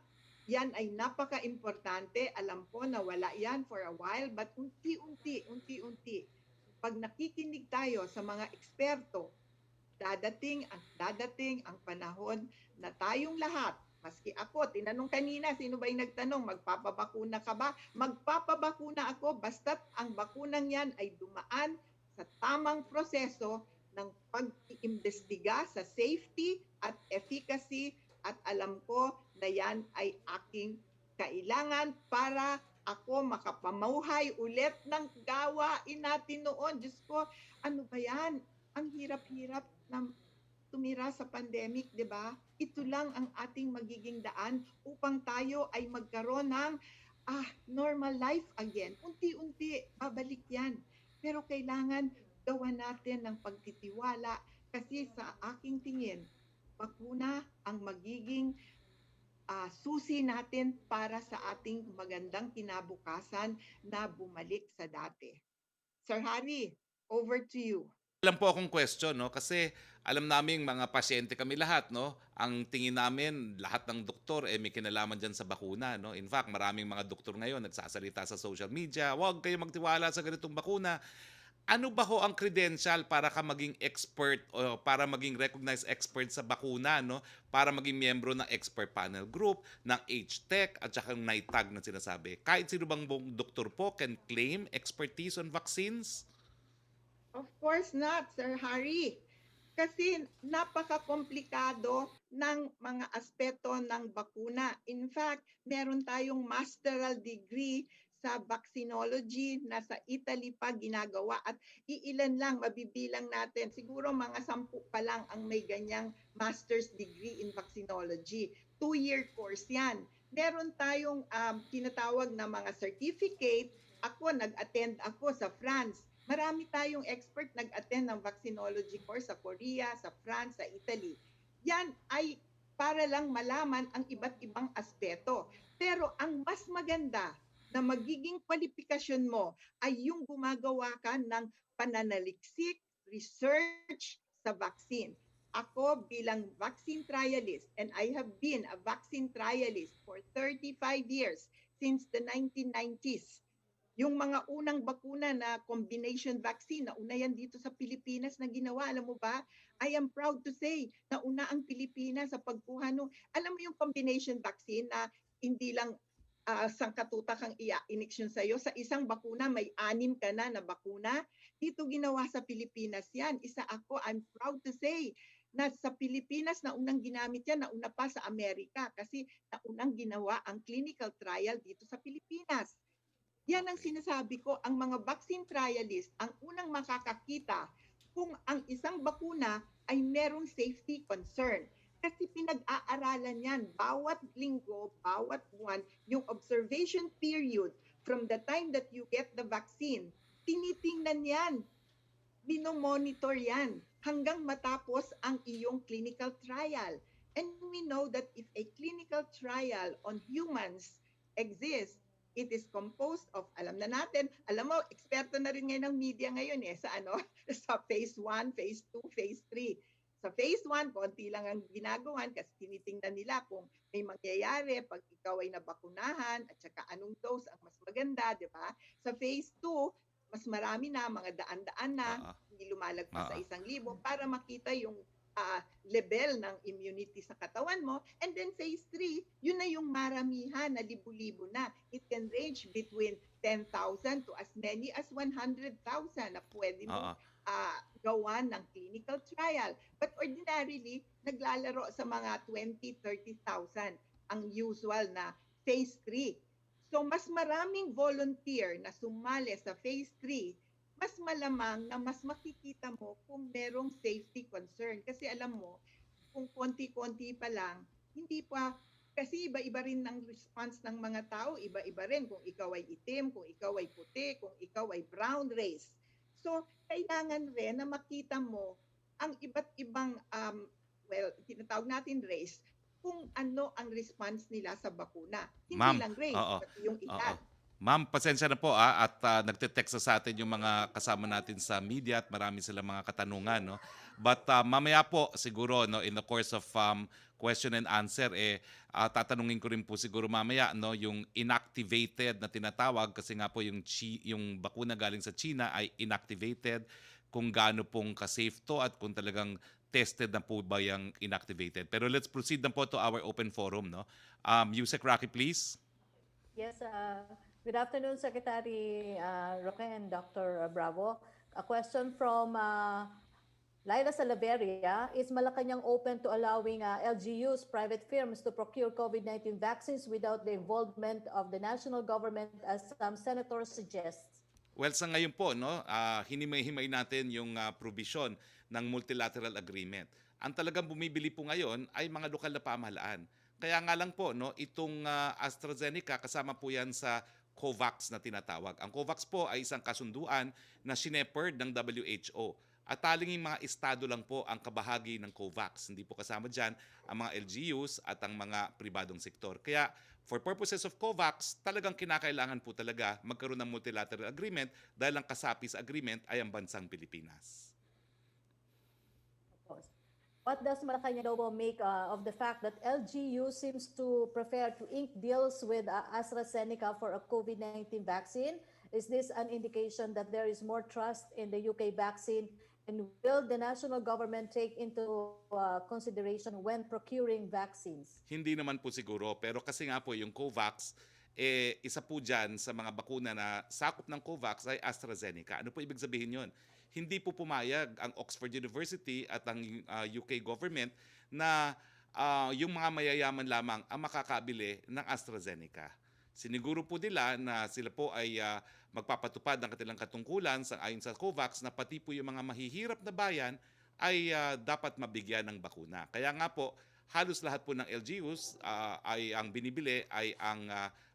Yan ay napaka-importante. Alam ko na wala yan for a while, but unti-unti. Pag nakikinig tayo sa mga eksperto, dadating ang panahon na tayong lahat, maski ako, tinanong kanina, sino ba yung nagtanong, magpapabakuna ka ba? Magpapabakuna ako, basta't ang bakunang yan ay dumaan sa tamang proseso ng pag-iimbestiga sa safety at efficacy, at alam ko na yan ay aking kailangan para ako makapamuhay ulit ng gawain natin noon. Diyos ko, ano ba yan? Ang hirap-hirap na tumira sa pandemic, di ba? Ito lang ang ating magiging daan upang tayo ay magkaroon ng normal life again. Unti-unti, babalik yan. Pero kailangan gawan natin ng pagtitiwala kasi sa aking tingin, bakuna ang magiging susi natin para sa ating magandang kinabukasan na bumalik sa dati. Sir Harry, over to you. alam po akong question, no? Kasi alam namin mga pasyente kami lahat, no? Ang tingin namin, lahat ng doktor may kinalaman dyan sa bakuna, no? In fact, maraming mga doktor ngayon nagsasalita sa social media, huwag kayo magtiwala sa ganitong bakuna. Ano ba ho ang credential para ka maging expert o para maging recognized expert sa bakuna, no? Para maging miyembro ng expert panel group, ng HTech at saka ng NITAG na sinasabi? Kahit sino bang doktor po can claim expertise on vaccines? Of course not, Sir Harry. Kasi napaka-komplikado ng mga aspeto ng bakuna. In fact, meron tayong masteral degree sa vaccinology na sa Italy pa ginagawa at iilan lang mabibilang natin. Siguro mga 10 pa lang ang may ganyang master's degree in vaccinology. 2-year course yan. Meron tayong tinatawag na mga certificate. Ako, nag-attend ako sa France. Marami tayong expert nag-attend ng vaccinology course sa Korea, sa France, sa Italy. Yan ay para lang malaman ang iba't ibang aspeto. Pero ang mas maganda na magiging kwalifikasyon mo ay yung gumagawa ka ng pananaliksik, research sa vaccine. Ako bilang vaccine trialist, and I have been a vaccine trialist for 35 years since the 1990s. Yung mga unang bakuna na combination vaccine, nauna yan dito sa Pilipinas na ginawa. Alam mo ba, I am proud to say, nauna ang Pilipinas sa pagkuha no. Alam mo yung combination vaccine na hindi lang sangkatutak ang iniksyon sa'yo. Sa isang bakuna, may 6 ka na bakuna. Dito ginawa sa Pilipinas yan. Isa ako, I'm proud to say, na sa Pilipinas, naunang ginamit yan, nauna pa sa Amerika kasi naunang ginawa ang clinical trial dito sa Pilipinas. Yan ang sinasabi ko, ang mga vaccine trialist, ang unang makakakita kung ang isang bakuna ay merong safety concern. Kasi pinag-aaralan yan, bawat linggo, bawat buwan, yung observation period from the time that you get the vaccine, tinitingnan yan, minomonitor yan, hanggang matapos ang iyong clinical trial. And we know that if a clinical trial on humans exists, it is composed of, alam na natin, alam mo, eksperto na rin ngayon ng media ngayon sa sa phase 1, phase 2, phase 3. Sa phase 1, konti lang ang ginagawan kasi tinitingnan nila kung may mangyayari pag ikaw ay nabakunahan at saka anong dose ang mas maganda, di ba? Sa phase 2, mas marami na, mga daan-daan na, hindi lumalagpas sa 1,000 para makita yung level ng immunity sa katawan mo. And then phase 3, yun na yung maramihan na libu-libo na. It can range between 10,000 to as many as 100,000 na pwede mo gawan ng clinical trial. But ordinarily, naglalaro sa mga 20,000, 30,000 ang usual na phase 3. So mas maraming volunteer na sumali sa phase 3, mas malamang na mas makikita mo kung merong safety concern. Kasi alam mo, kung konti-konti pa lang, hindi pa, kasi iba-iba rin ang response ng mga tao, iba-iba rin kung ikaw ay itim, kung ikaw ay puti, kung ikaw ay brown race. So, kailangan rin na makita mo ang iba't ibang, tinatawag natin race, kung ano ang response nila sa bakuna. Hindi lang race, pati yung edad. Ma'am, pasensya na po at nagte-text sa atin yung mga kasama natin sa media at marami silang mga katanungan. No? But mamaya po siguro in the course of question and answer, tatanungin ko rin po siguro mamaya yung inactivated na tinatawag kasi nga po yung bakuna galing sa China ay inactivated, kung gaano pong ka-safe to at kung talagang tested na po ba yung inactivated. Pero let's proceed na po to our open forum. No? Yusek Roque, please. Yes, good afternoon, Secretary Roque and Dr. Bravo. A question from Laila Salaveria. Is Malacañang open to allowing LGUs, private firms, to procure COVID-19 vaccines without the involvement of the national government as some senators suggest? Well, sa ngayon po, hinimay-himay natin yung provision ng multilateral agreement. Ang talagang bumibili po ngayon ay mga lokal na pamahalaan. Kaya nga lang po, itong AstraZeneca, kasama po yan sa COVAX na tinatawag. Ang COVAX po ay isang kasunduan na sineperd ng WHO. At talingin mga estado lang po ang kabahagi ng COVAX. Hindi po kasama dyan ang mga LGUs at ang mga pribadong sektor. Kaya for purposes of COVAX, talagang kinakailangan po talaga magkaroon ng multilateral agreement dahil ang kasapi sa agreement ay ang bansang Pilipinas. What does Malacañang Lobo make of the fact that LGU seems to prefer to ink deals with AstraZeneca for a COVID-19 vaccine? Is this an indication that there is more trust in the UK vaccine? And will the national government take into consideration when procuring vaccines? Hindi naman po siguro, pero kasi nga po yung COVAX, isa po dyan sa mga bakuna na sakop ng COVAX ay AstraZeneca. Ano po ibig sabihin yun? hindi po pumayag ang Oxford University at ang UK government na yung mga mayayaman lamang ang makakabili ng AstraZeneca. Siniguro po nila na sila po ay magpapatupad ng kanilang katungkulan ayon sa COVAX na pati po yung mga mahihirap na bayan ay dapat mabigyan ng bakuna. Kaya nga po, halos lahat po ng LGUs ay ang binibili ay ang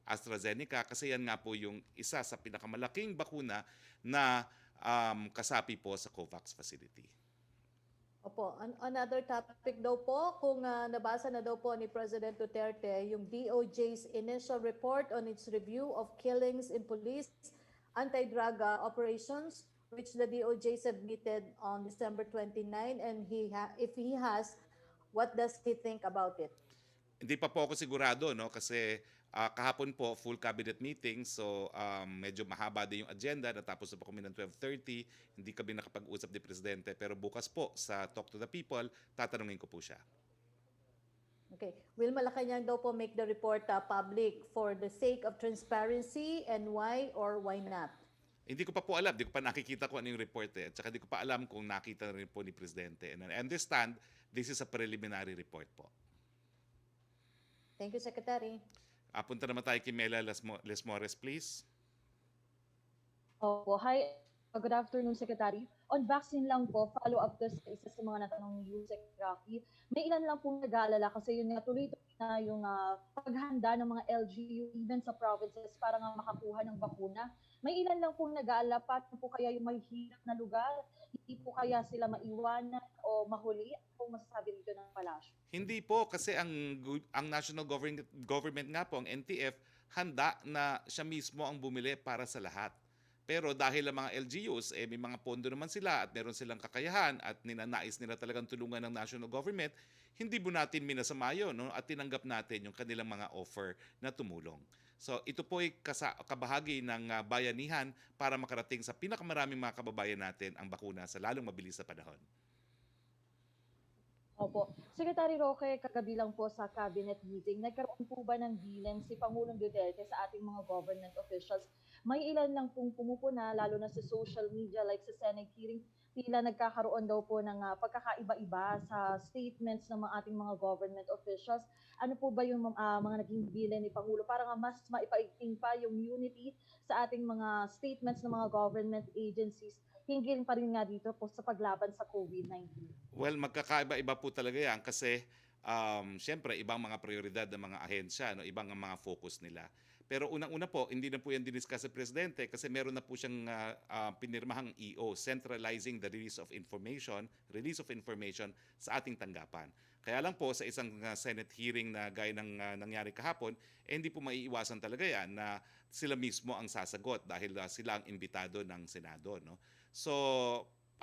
AstraZeneca kasi yan nga po yung isa sa pinakamalaking bakuna na kasapi po sa COVAX facility. Opo, another topic daw po, kung nabasa na daw po ni President Duterte yung DOJ's initial report on its review of killings in police anti-drug operations, which the DOJ submitted on December 29, and if he has, what does he think about it? Hindi pa po ako sigurado, no, kasi kahapon po full cabinet meeting, so medyo mahaba din yung agenda. Natapos na po kami ng 12:30, hindi kami nakapag-usap ni Presidente, pero bukas po sa Talk to the People, tatanungin ko po siya. Okay. Will Malacañang daw po make the report public for the sake of transparency, and why or why not? Hindi ko pa po alam, hindi ko pa nakikita kung ano yung report at saka hindi ko pa alam kung nakita na rin po ni Presidente. And I understand this is a preliminary report po. Thank you, Secretary. Punta naman tayo kay Mela Lesmores, please. Opo, hi. Good afternoon, Secretary. On vaccine lang po, follow-up to sa isa sa mga natanong ni Yusek Roque. May ilan lang pong nag-aalala kasi yun nga tuloy-tuloy na yung paghanda ng mga LGU even sa provinces para nga makakuha ng bakuna. May ilan lang pong nag-aalala, paano po kaya yung mahihirap na lugar? Hindi po kaya sila maiwanan o mahuli? Kung masasabi dito ng palasyo? Hindi po, kasi ang national government nga po, ang NTF, handa na siya mismo ang bumili para sa lahat. Pero dahil ang mga LGUs, may mga pondo naman sila at meron silang kakayahan at ninanais nila talagang tulungan ng national government, hindi po natin minasama yun, no? At tinanggap natin yung kanilang mga offer na tumulong. So ito po ay kabahagi ng bayanihan para makarating sa pinakamaraming mga kababayan natin ang bakuna sa lalong mabilis na panahon. Opo. Secretary Roque, kagabi lang po sa cabinet meeting, nagkaroon po ba ng dealing si Pangulong Duterte sa ating mga government officials? May ilan lang pong pumupuna, lalo na sa social media like sa Senate hearing, tila nagkakaroon daw po ng pagkakaiba-iba sa statements ng mga ating mga government officials. Ano po ba yung mga naging dealing ni Pangulo para nga mas maipaigting pa yung unity sa ating mga statements ng mga government agencies hinggil pa rin nga dito po sa paglaban sa COVID-19? Well, magkakaiba-iba po talaga yan kasi siyempre ibang mga prioridad ng mga ahensya, no? Ibang ang mga focus nila. Pero unang-una po, hindi na po yan diniscuss sa Presidente kasi meron na po siyang pinirmahang EO, centralizing the release of information sa ating tanggapan. Kaya lang po sa isang Senate hearing na gaya ng nangyari kahapon, hindi po maiiwasan talaga yan na sila mismo ang sasagot dahil sila ang imbitado ng Senado, no? So,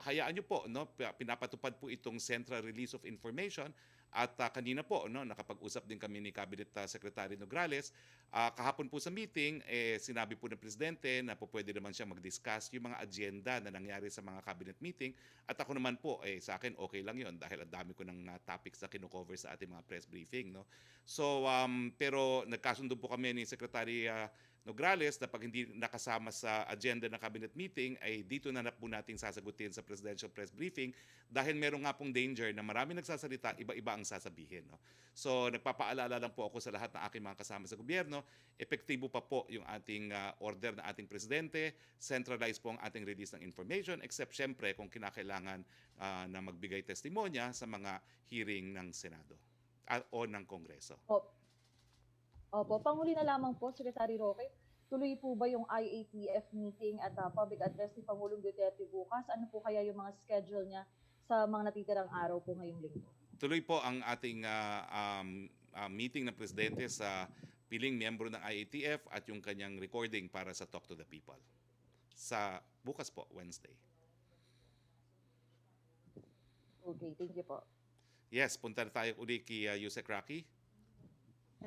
hayaan niyo po, no, pinapatupad po itong central release of information at kanina po, no, nakapag-usap din kami ni Cabinet Secretary Nograles. Kahapon po sa meeting, sinabi po ng Presidente na po pwede naman siya mag-discuss yung mga agenda na nangyari sa mga cabinet meeting. At ako naman po, sa akin okay lang yon dahil ang dami ko ng topics na kino-cover sa ating mga press briefing, no. So, pero nagkasundo po kami ni Secretary Nograles na pag hindi nakasama sa agenda ng cabinet meeting ay dito na po natin sasagutin sa presidential press briefing dahil meron nga pong danger na marami nagsasalita, iba-iba ang sasabihin, no? So nagpapaalala lang po ako sa lahat ng aking mga kasama sa gobyerno, epektibo pa po yung ating order ng ating presidente, centralize po ang ating release ng information except syempre kung kinakailangan na magbigay testimonya sa mga hearing ng Senado o ng Kongreso. Opo, panghuli na lamang po, Secretary Roque, tuloy po ba yung IATF meeting at public address ni Pangulong Duterte bukas? Ano po kaya yung mga schedule niya sa mga natitirang araw po ngayong linggo? Tuloy po ang ating meeting ng Presidente sa piling miyembro ng IATF at yung kanyang recording para sa Talk to the People. Sa bukas po, Wednesday. Okay, thank you po. Yes, punta na tayo uli kay Yusek Roque.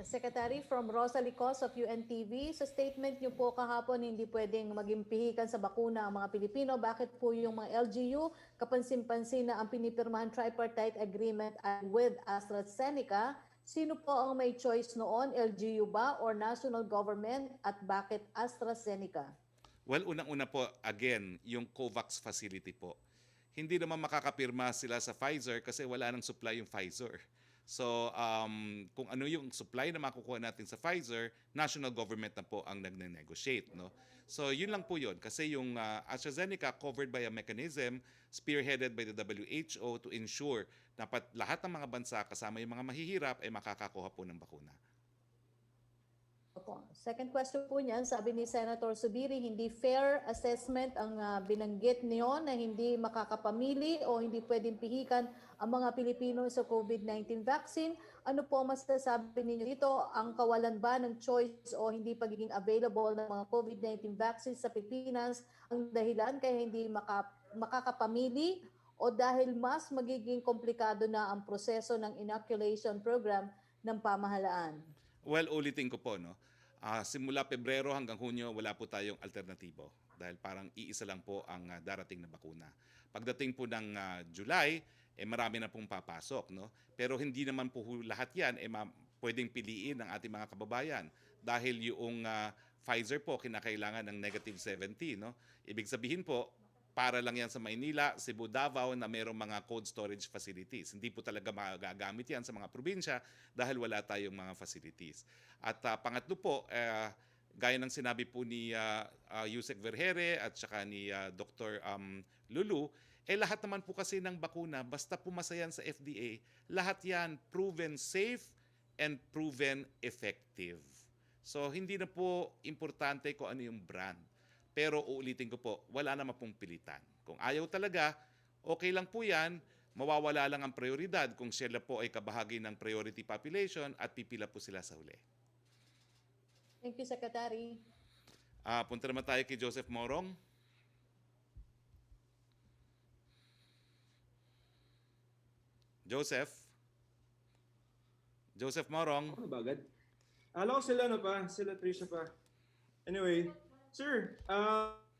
Secretary, from Rosalie Cos of UNTV, sa statement niyo po kahapon hindi pwedeng maging pihikan sa bakuna ang mga Pilipino. Bakit po yung mga LGU kapansin-pansin na ang pinipirmahan tripartite agreement ay with AstraZeneca? Sino po ang may choice noon, LGU ba or national government, at bakit AstraZeneca? Well, unang-una po, again, yung COVAX facility po. Hindi naman makakapirma sila sa Pfizer kasi wala nang supply yung Pfizer. So, kung ano yung supply na makukuha natin sa Pfizer, national government na po ang nagne-negotiate, no? So, yun lang po yun. Kasi yung AstraZeneca covered by a mechanism spearheaded by the WHO to ensure na lahat ng mga bansa kasama yung mga mahihirap ay makakakuha po ng bakuna. Opo. Second question po niyan, sabi ni Senator Subiri, hindi fair assessment ang binanggit niyo na hindi makakapamili o hindi pwedeng pihikan ang mga Pilipino sa COVID-19 vaccine. Ano po ang masasabi ninyo dito? Ang kawalan ba ng choice o hindi pagiging available ng mga COVID-19 vaccines sa Pilipinas ang dahilan kaya hindi makakapamili o dahil mas magiging komplikado na ang proseso ng inoculation program ng pamahalaan? Well, ulitin ko po, no? Simula Pebrero hanggang Hunyo, wala po tayong alternatibo dahil parang iisa lang po ang darating na bakuna. Pagdating po ng July, marami na pong papasok, no? Pero hindi naman po lahat yan pwedeng piliin ng ating mga kababayan dahil yung Pfizer po kinakailangan ng -70, no? Ibig sabihin po, para lang yan sa Maynila, Cebu, Davao na mayroong mga cold storage facilities. Hindi po talaga magagamit yan sa mga probinsya dahil wala tayong mga facilities. At pangatlo po, gaya ng sinabi po ni Yusek Vergere at saka ni Dr. Lulu, lahat naman po kasi ng bakuna, basta pumasa yan sa FDA, lahat yan proven safe and proven effective. So hindi na po importante kung ano yung brand. Pero uulitin ko po, wala naman pong pilitan. Kung ayaw talaga, okay lang po yan, mawawala lang ang prioridad kung sila po ay kabahagi ng priority population at pipila po sila sa huli. Thank you, Secretary. Punta naman tayo kay Joseph Morong. Joseph? Joseph Morong? Ano ba agad? Alam ko sila pa, sila Trisha pa. Anyway, sir,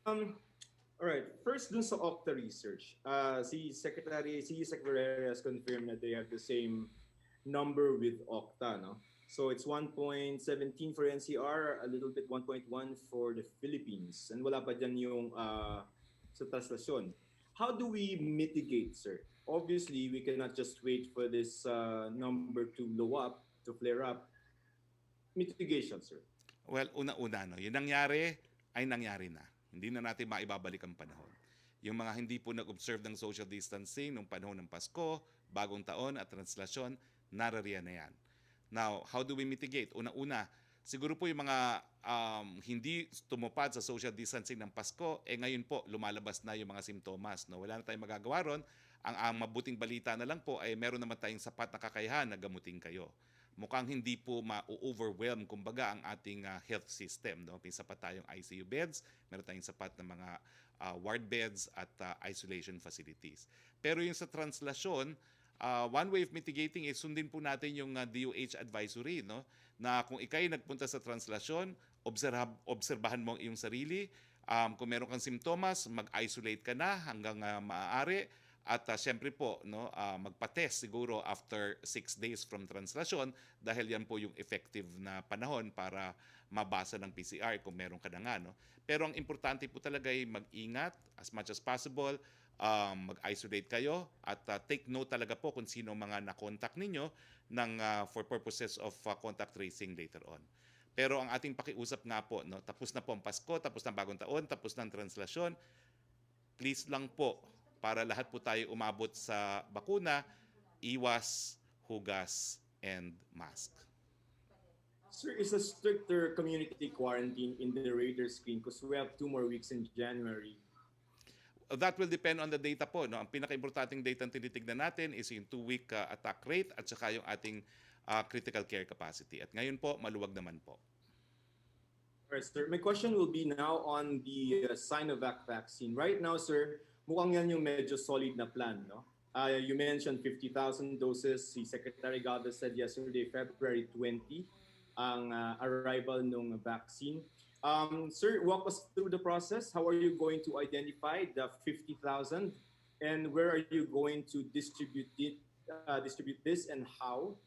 alright, first dun sa Octa research, si Secretary has confirmed that they have the same number with Octa, no? So it's 1.17 for NCR, a little bit 1.1 for the Philippines, and wala pa dyan yung sa translasyon. How do we mitigate, sir? Obviously, we cannot just wait for this number to blow up, to flare up. Mitigation, sir. Well, una-una, no? Yung nangyari ay nangyari na. Hindi na natin maibabalik ang panahon. Yung mga hindi po nag-observe ng social distancing nung panahon ng Pasko, Bagong Taon at Translasyon, narariyan na yan. Now, how do we mitigate? Una-una, siguro po yung mga hindi tumupad sa social distancing ng Pasko, ngayon po lumalabas na yung mga simptomas. No? Wala na tayong magagawa ron. Ang mabuting balita na lang po ay meron naman tayong sapat na kakayahan na gamutin kayo. Mukhang hindi po ma-overwhelm kumbaga ang ating health system. No? May sapat tayong ICU beds, meron tayong sapat na mga ward beds at isolation facilities. Pero yung sa translasyon, one way of mitigating is sundin po natin yung DOH advisory, no? Na kung ikay nagpunta sa translasyon, obserbahan mo ang iyong sarili. Kung meron kang simptomas, mag-isolate ka na hanggang maaari. At syempre po, no, magpa-test siguro after 6 days from translasyon dahil yan po yung effective na panahon para mabasa ng PCR kung meron ka na nga. No? Pero ang importante po talaga ay mag-ingat as much as possible, mag-isolate kayo at take note talaga po kung sino mga na-contact ninyo for purposes of contact tracing later on. Pero ang ating pakiusap nga po, no, tapos na po ang Pasko, tapos na Bagong Taon, tapos na ang translasyon, please lang po, para lahat po tayo umabot sa bakuna, iwas, hugas, and mask. Sir, is a stricter community quarantine in the radar screen because we have 2 more weeks in January? That will depend on the data po. No? Ang pinaka-importanting data na tinitignan natin is yung 2-week attack rate at saka yung ating critical care capacity. At ngayon po, maluwag naman po. All right, sir. My question will be now on the Sinovac vaccine. Right now, sir, mukhang yan yung medyo solid na plan, no? You mentioned 50,000 doses. Si Secretary Galvez said yesterday, February 20, ang arrival ng vaccine. Sir, walk us through the process. How are you going to identify the 50,000? And where are you going to distribute this and how?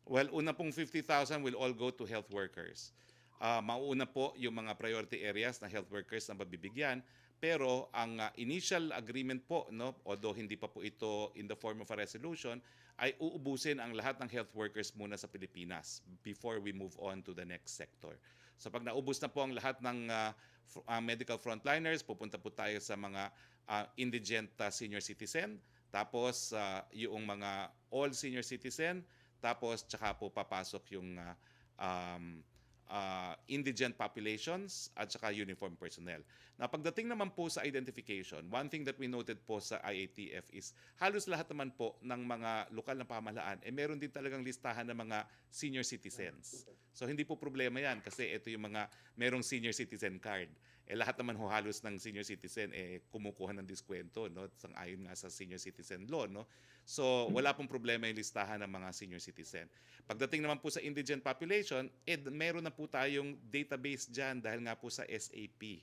Well, una pong 50,000 will all go to health workers. mauuna po yung mga priority areas na health workers na mabibigyan. Pero ang initial agreement po, no, although hindi pa po ito in the form of a resolution, ay uubusin ang lahat ng health workers muna sa Pilipinas before we move on to the next sector. So pag naubos na po ang lahat ng medical frontliners, pupunta po tayo sa mga indigent senior citizen, tapos yung mga all senior citizen, tapos tsaka po papasok yung indigent populations at saka uniform personnel. Na pagdating naman po sa identification, one thing that we noted po sa IATF is halos lahat naman po ng mga lokal na pamahalaan meron din talagang listahan ng mga senior citizens. So hindi po problema yan kasi ito yung mga merong senior citizen card. Lahat naman ho halos ng senior citizen kumukuha ng diskwento, no, sang-ayon nga sa senior citizen law, no. So wala pong problema yung listahan ng mga senior citizen. Pagdating naman po sa indigent population, meron na po tayong database dyan dahil nga po sa SAP.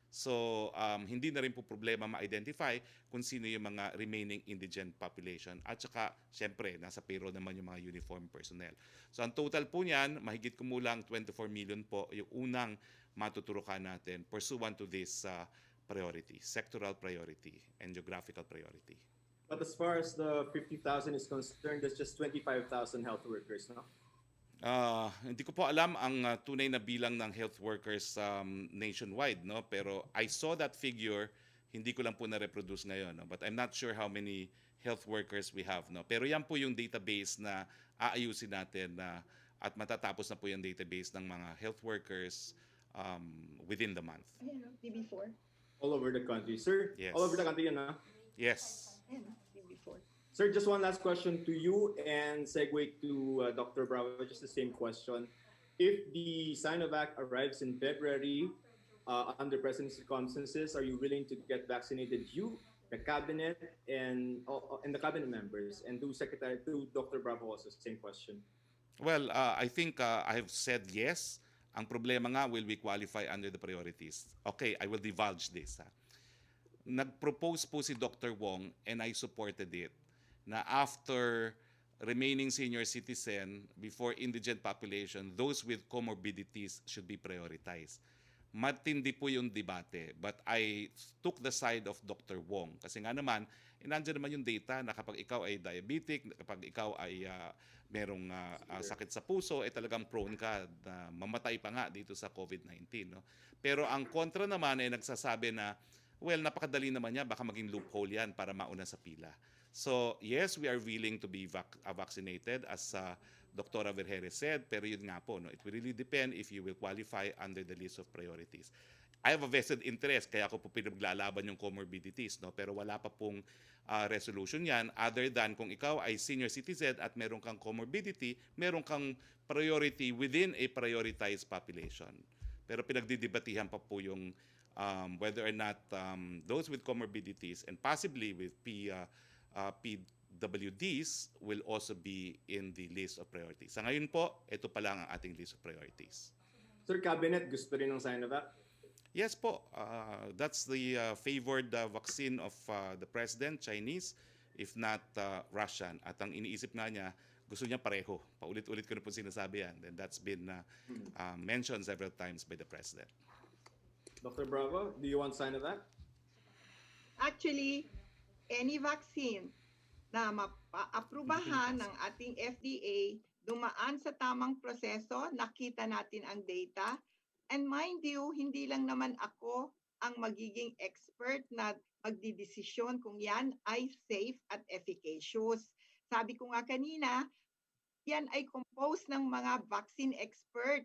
So, hindi na rin po problema ma-identify kung sino yung mga remaining indigent population. At saka, syempre, nasa payroll naman yung mga uniform personnel. So, ang total po niyan, mahigit kumulang 24 million po yung unang matuturukan natin pursuant to this priority, sectoral priority and geographical priority. But as far as the 50,000 is concerned, that's just 25,000 health workers, no? Hindi ko po alam ang tunay na bilang ng health workers nationwide, no? Pero I saw that figure, hindi ko lang po na-reproduce ngayon, no? But I'm not sure how many health workers we have, no? Pero yan po yung database na aayusin natin at matatapos na po yung database ng mga health workers within the month. TB4. All over the country. Sir, Yes. all over the country, no? Yes. TB4. Sir, just one last question to you and segue to Dr. Bravo, just the same question. If the Sinovac arrives in February under present circumstances, are you willing to get vaccinated? You, the cabinet, and the cabinet members, and to Dr. Bravo also, same question. Well, I think I have said yes. Ang problema nga, will we qualify under the priorities? Okay, I will divulge this. Nag-propose po si Dr. Wong and I supported it na after remaining senior citizen, before indigent population, those with comorbidities should be prioritized. Matindi po yung debate, but I took the side of Dr. Wong. Kasi nga naman, nandiyan naman yung data na kapag ikaw ay diabetic, kapag ikaw ay merong sakit sa puso, talagang prone ka na mamatay pa nga dito sa COVID-19. No? Pero ang kontra naman ay nagsasabi na, well, napakadali naman niya, baka maging loophole yan para mauna sa pila. So, yes, we are willing to be vaccinated, as Dr. Vergere said, pero yun nga po, no, it will really depend if you will qualify under the list of priorities. I have a vested interest, kaya ako po pinaglalaban yung comorbidities, no, pero wala pa pong resolution yan, other than kung ikaw ay senior citizen at meron kang comorbidity, meron kang priority within a prioritized population. Pero pinagdidebatihan pa po yung whether or not those with comorbidities and possibly with PWDs will also be in the list of priorities. Sa ngayon po, ito pa lang ang ating list of priorities. Sir, Cabinet, gusto rin ng Sinovac? Yes po. That's the favored vaccine of the President, Chinese, if not Russian. At ang iniisip nga niya, gusto niya pareho. Paulit-ulit ko na po sinasabi yan. And that's been mentioned several times by the President. Dr. Bravo, do you want Sinovac? Actually, any vaccine na maaprubahan ng ating FDA, dumaan sa tamang proseso, nakita natin ang data. And mind you, hindi lang naman ako ang magiging expert na magdidesisyon kung yan ay safe at efficacious. Sabi ko nga kanina, yan ay composed ng mga vaccine expert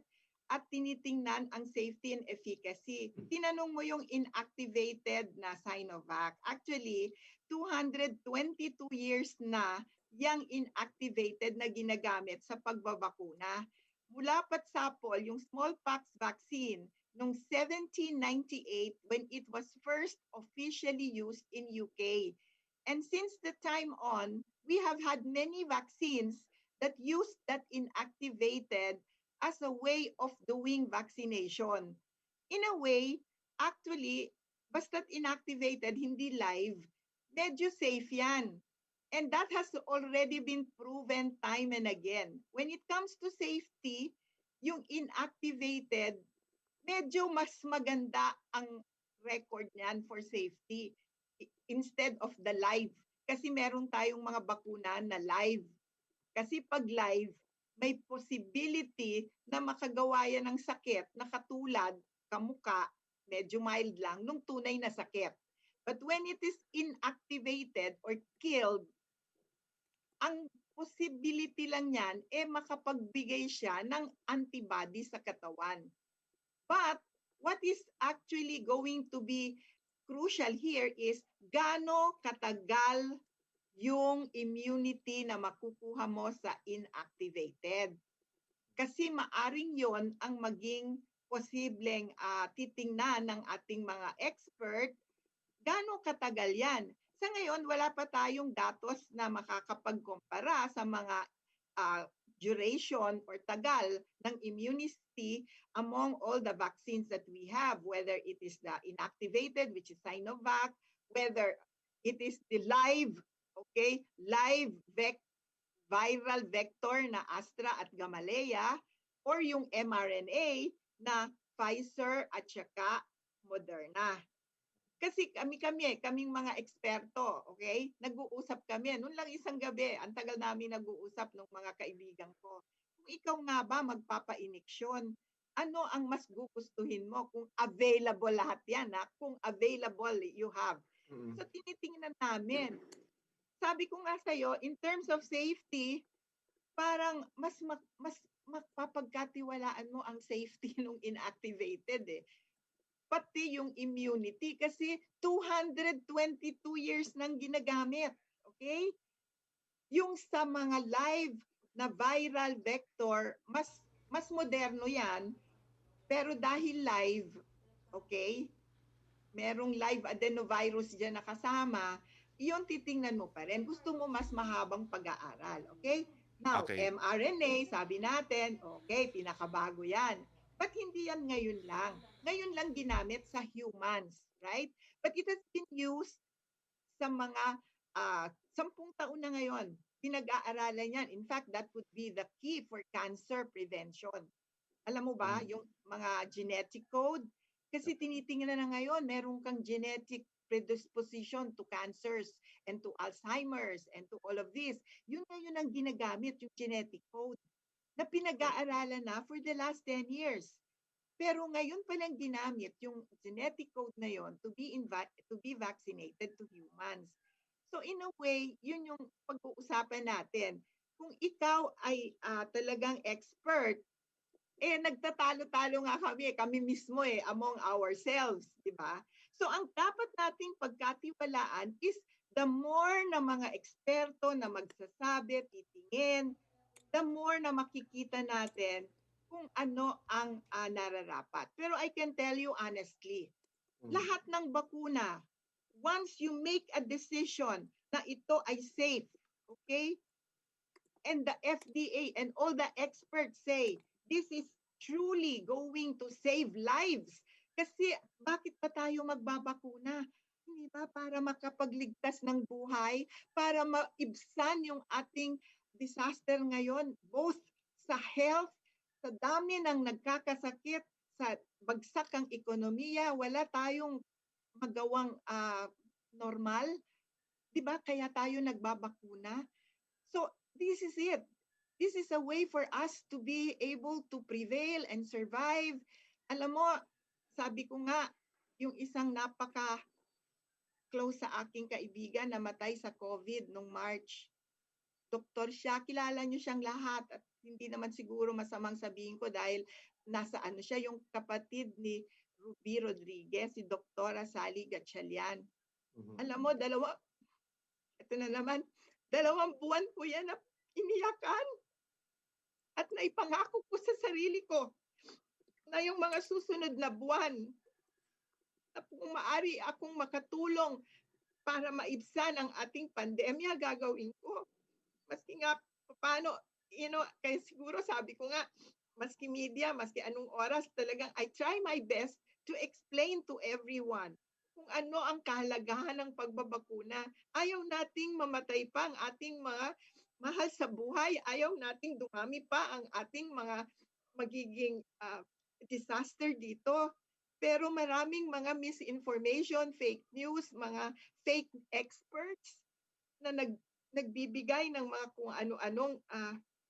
at tinitingnan ang safety and efficacy. Tinanong mo yung inactivated na Sinovac. Actually, 222 years na yung inactivated na ginagamit sa pagbabakuna. Mula patsapol, yung smallpox vaccine noong 1798 when it was first officially used in UK. And since the time on, we have had many vaccines that use that inactivated as a way of doing vaccination. In a way, actually, basta't inactivated, hindi live, medyo safe yan. And that has already been proven time and again. When it comes to safety, yung inactivated, medyo mas maganda ang record niyan for safety instead of the live. Kasi meron tayong mga bakuna na live. Kasi pag live, may possibility na makagawa yan ng sakit na katulad, kamuka, medyo mild lang, nung tunay na sakit. But when it is inactivated or killed, ang possibility lang yan, makapagbigay siya ng antibody sa katawan. But what is actually going to be crucial here is gaano katagal yung immunity na makukuha mo sa inactivated. Kasi maaring yon ang maging posibleng titingnan ng ating mga expert, gaano katagal yan. Sa ngayon, wala pa tayong datos na makakapagkumpara sa mga duration or tagal ng immunity among all the vaccines that we have, whether it is the inactivated, which is Sinovac, whether it is the live viral vector na Astra at Gamaleya, or yung mRNA na Pfizer at saka Moderna. Kasi kaming mga eksperto, okay? Nag-uusap kami. Noon lang isang gabi, ang tagal namin nag-uusap ng mga kaibigan ko. Kung ikaw nga ba magpapa-iniksyon, ano ang mas gugustuhin mo kung available lahat yan, ha? Kung available you have. So tinitingnan namin. Sabi ko nga sa'yo, in terms of safety, parang mas mapapagkatiwalaan mo ang safety nung inactivated eh. Pati yung immunity kasi 222 years nang ginagamit. Okay? Yung sa mga live na viral vector, mas moderno yan. Pero dahil live, okay, merong live adenovirus dyan na kasama, iyon titingnan mo pa rin. Gusto mo mas mahabang pag-aaral. Okay? Now, Okay. mRNA, sabi natin, okay, pinakabago yan. But hindi yan ngayon lang. Ngayon lang ginamit sa humans, right? But it has been used sa mga 10 taon na ngayon. Pinag-aaralan yan. In fact, that would be the key for cancer prevention. Alam mo ba, yung mga genetic code? Kasi tinitingnan na ngayon, meron kang genetic predisposition to cancers and to Alzheimer's and to all of this. Yun ngayon ang ginagamit, yung genetic code na pinag-aaralan na for the last 10 years. Pero ngayon pa lang ginamit yung genetic code na yon to be vaccinated to humans. So in a way, yun yung pag-uusapan natin. Kung ikaw ay talagang expert, nagtatalo-talo nga kami mismo among ourselves, di ba? So ang dapat nating pagkatiwalaan is the more na mga eksperto na magsasabi, titingin, the more na makikita natin kung ano ang nararapat. Pero I can tell you honestly, lahat ng bakuna, once you make a decision na ito ay safe, okay? And the FDA and all the experts say, this is truly going to save lives. Kasi bakit pa tayo magbabakuna? Hindi ba para makapagligtas ng buhay, para maibsan yung ating disaster ngayon, both sa health, sa dami ng nagkakasakit, sa bagsak ang ekonomiya, wala tayong magawang normal. Di ba? Kaya tayo nagbabakuna. So this is it. This is a way for us to be able to prevail and survive. Alam mo, sabi ko nga, yung isang napaka-close sa aking kaibigan na namatay sa COVID nung March. Doktor siya, kilala niyo siyang lahat at hindi naman siguro masamang sabihin ko dahil nasa siya, yung kapatid ni Ruby Rodriguez, si Doktora Sally Gatchalian. Alam mo, ito na naman, 2 buwan ko yan na iniyakan. At naipangako ko sa sarili ko na yung mga susunod na buwan na kung maari akong makatulong para maibsan ang ating pandemya, gagawin ko. Maski nga, paano, kaya siguro sabi ko nga, maski media, maski anong oras, talagang I try my best to explain to everyone kung ano ang kahalagahan ng pagbabakuna. Ayaw nating mamatay pa ang ating mga mahal sa buhay. Ayaw nating dumami pa ang ating mga magiging disaster dito. Pero maraming mga misinformation, fake news, mga fake experts na nagbibigay ng mga kung ano-anong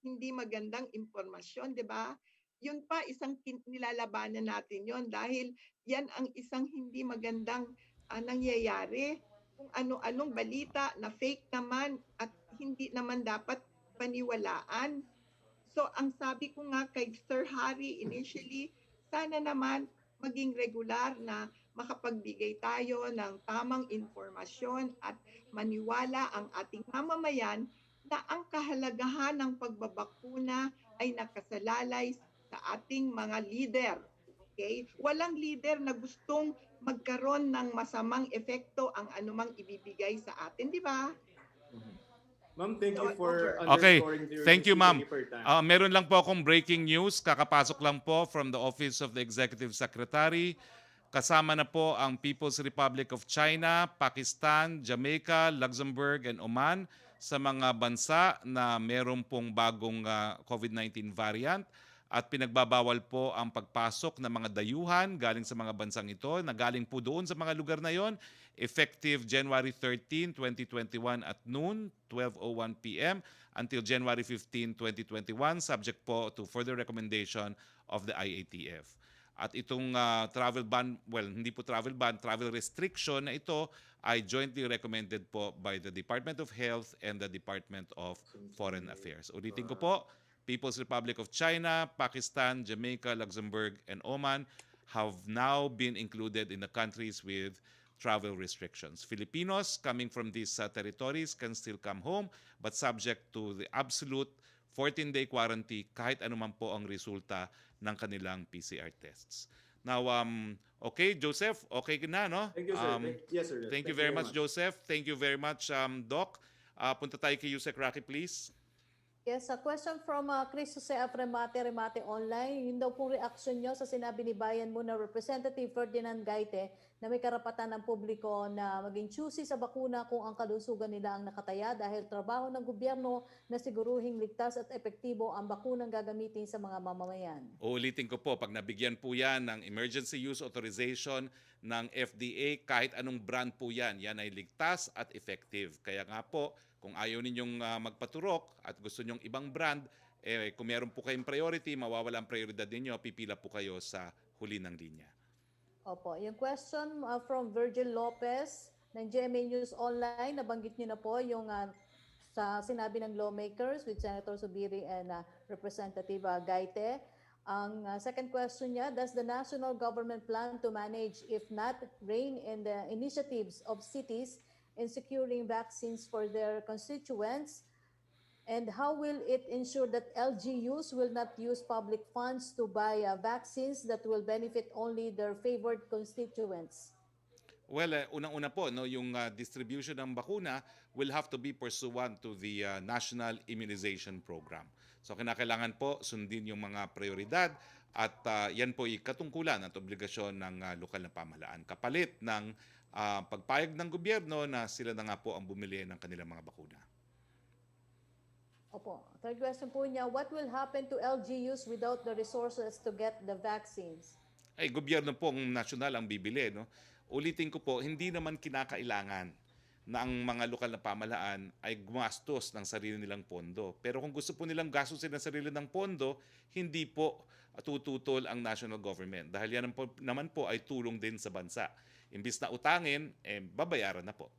hindi magandang impormasyon, 'di ba? Yun pa isang nilalabanan natin yon dahil yan ang isang hindi magandang nangyayari. Kung ano-anong balita na fake naman at hindi naman dapat paniwalaan. So ang sabi ko nga kay Sir Harry initially, sana naman maging regular na makapagbigay tayo ng tamang impormasyon at maniwala ang ating mamamayan na ang kahalagahan ng pagbabakuna ay nakasalalay sa ating mga leader. Okay? Walang leader na gustong magkaroon ng masamang epekto ang anumang ibibigay sa atin, di ba? Ma'am, thank you So, for over. Okay, underscoring the thank you, urgency. ma'am. Thank you for your time. Meron lang po akong breaking news. Kakapasok lang po from the Office of the Executive Secretary. Kasama na po ang People's Republic of China, Pakistan, Jamaica, Luxembourg, and Oman sa mga bansa na meron pong bagong COVID-19 variant at pinagbabawal po ang pagpasok ng mga dayuhan galing sa mga bansang ito na galing po doon sa mga lugar na yon effective January 13, 2021 at noon, 12:01 p.m. until January 15, 2021 subject po to further recommendation of the IATF. At itong travel ban, well, hindi po travel ban, travel restriction na ito ay jointly recommended po by the Department of Health and the Department of Foreign Affairs. Ulitin ko po, People's Republic of China, Pakistan, Jamaica, Luxembourg, and Oman have now been included in the countries with travel restrictions. Filipinos coming from these territories can still come home but subject to the absolute 14-day quarantine kahit anuman po ang resulta ng kanilang PCR tests. Now, okay, Joseph, okay na, no? Thank you, sir. Yes, sir. Thank you very much, Joseph. Thank you very much, Doc. Punta tayo kay Yusek Roque, please. Yes, a question from Chris Jose Remate Online. Yun daw pong reaction nyo sa sinabi ni Bayan mo na Representative Ferdinand Gaite na may karapatan ng publiko na maging choosy sa bakuna kung ang kalusugan nila ang nakataya dahil trabaho ng gobyerno na siguruhing ligtas at epektibo ang bakunang gagamitin sa mga mamamayan. Uulitin ko po, pag nabigyan po yan ng emergency use authorization ng FDA, kahit anong brand po yan, yan ay ligtas at effective. Kaya nga po, kung ayaw ninyong magpaturok at gusto nyong ibang brand, kung meron po kayong priority, mawawala ang prioridad ninyo, pipila po kayo sa huli ng linya. Opo, yung question from Virgil Lopez ng GMA News Online, nabanggit niyo na po yung sa sinabi ng lawmakers with Senator Subiri and Representative Gaite. Ang second question niya, does the national government plan to manage, if not rein in the initiatives of cities in securing vaccines for their constituents? And how will it ensure that LGUs will not use public funds to buy vaccines that will benefit only their favored constituents? Well, unang-una po, no, yung distribution ng bakuna will have to be pursuant to the National Immunization Program. So kinakailangan po sundin yung mga prioridad at yan po ay katungkulan at obligasyon ng lokal na pamahalaan. Kapalit ng pagpayag ng gobyerno na sila na nga po ang bumili ng kanilang mga bakuna. Opo. Third question po niya, what will happen to LGUs without the resources to get the vaccines? Ay, gobyerno pong nasyonal ang bibili, no? Ulitin ko po, hindi naman kinakailangan na ang mga lokal na pamahalaan ay gumastos ng sarili nilang pondo. Pero kung gusto po nilang gastusin ng sarili ng pondo, hindi po tututol ang national government. Dahil yan naman po ay tulong din sa bansa. Imbis na utangin, babayaran na po.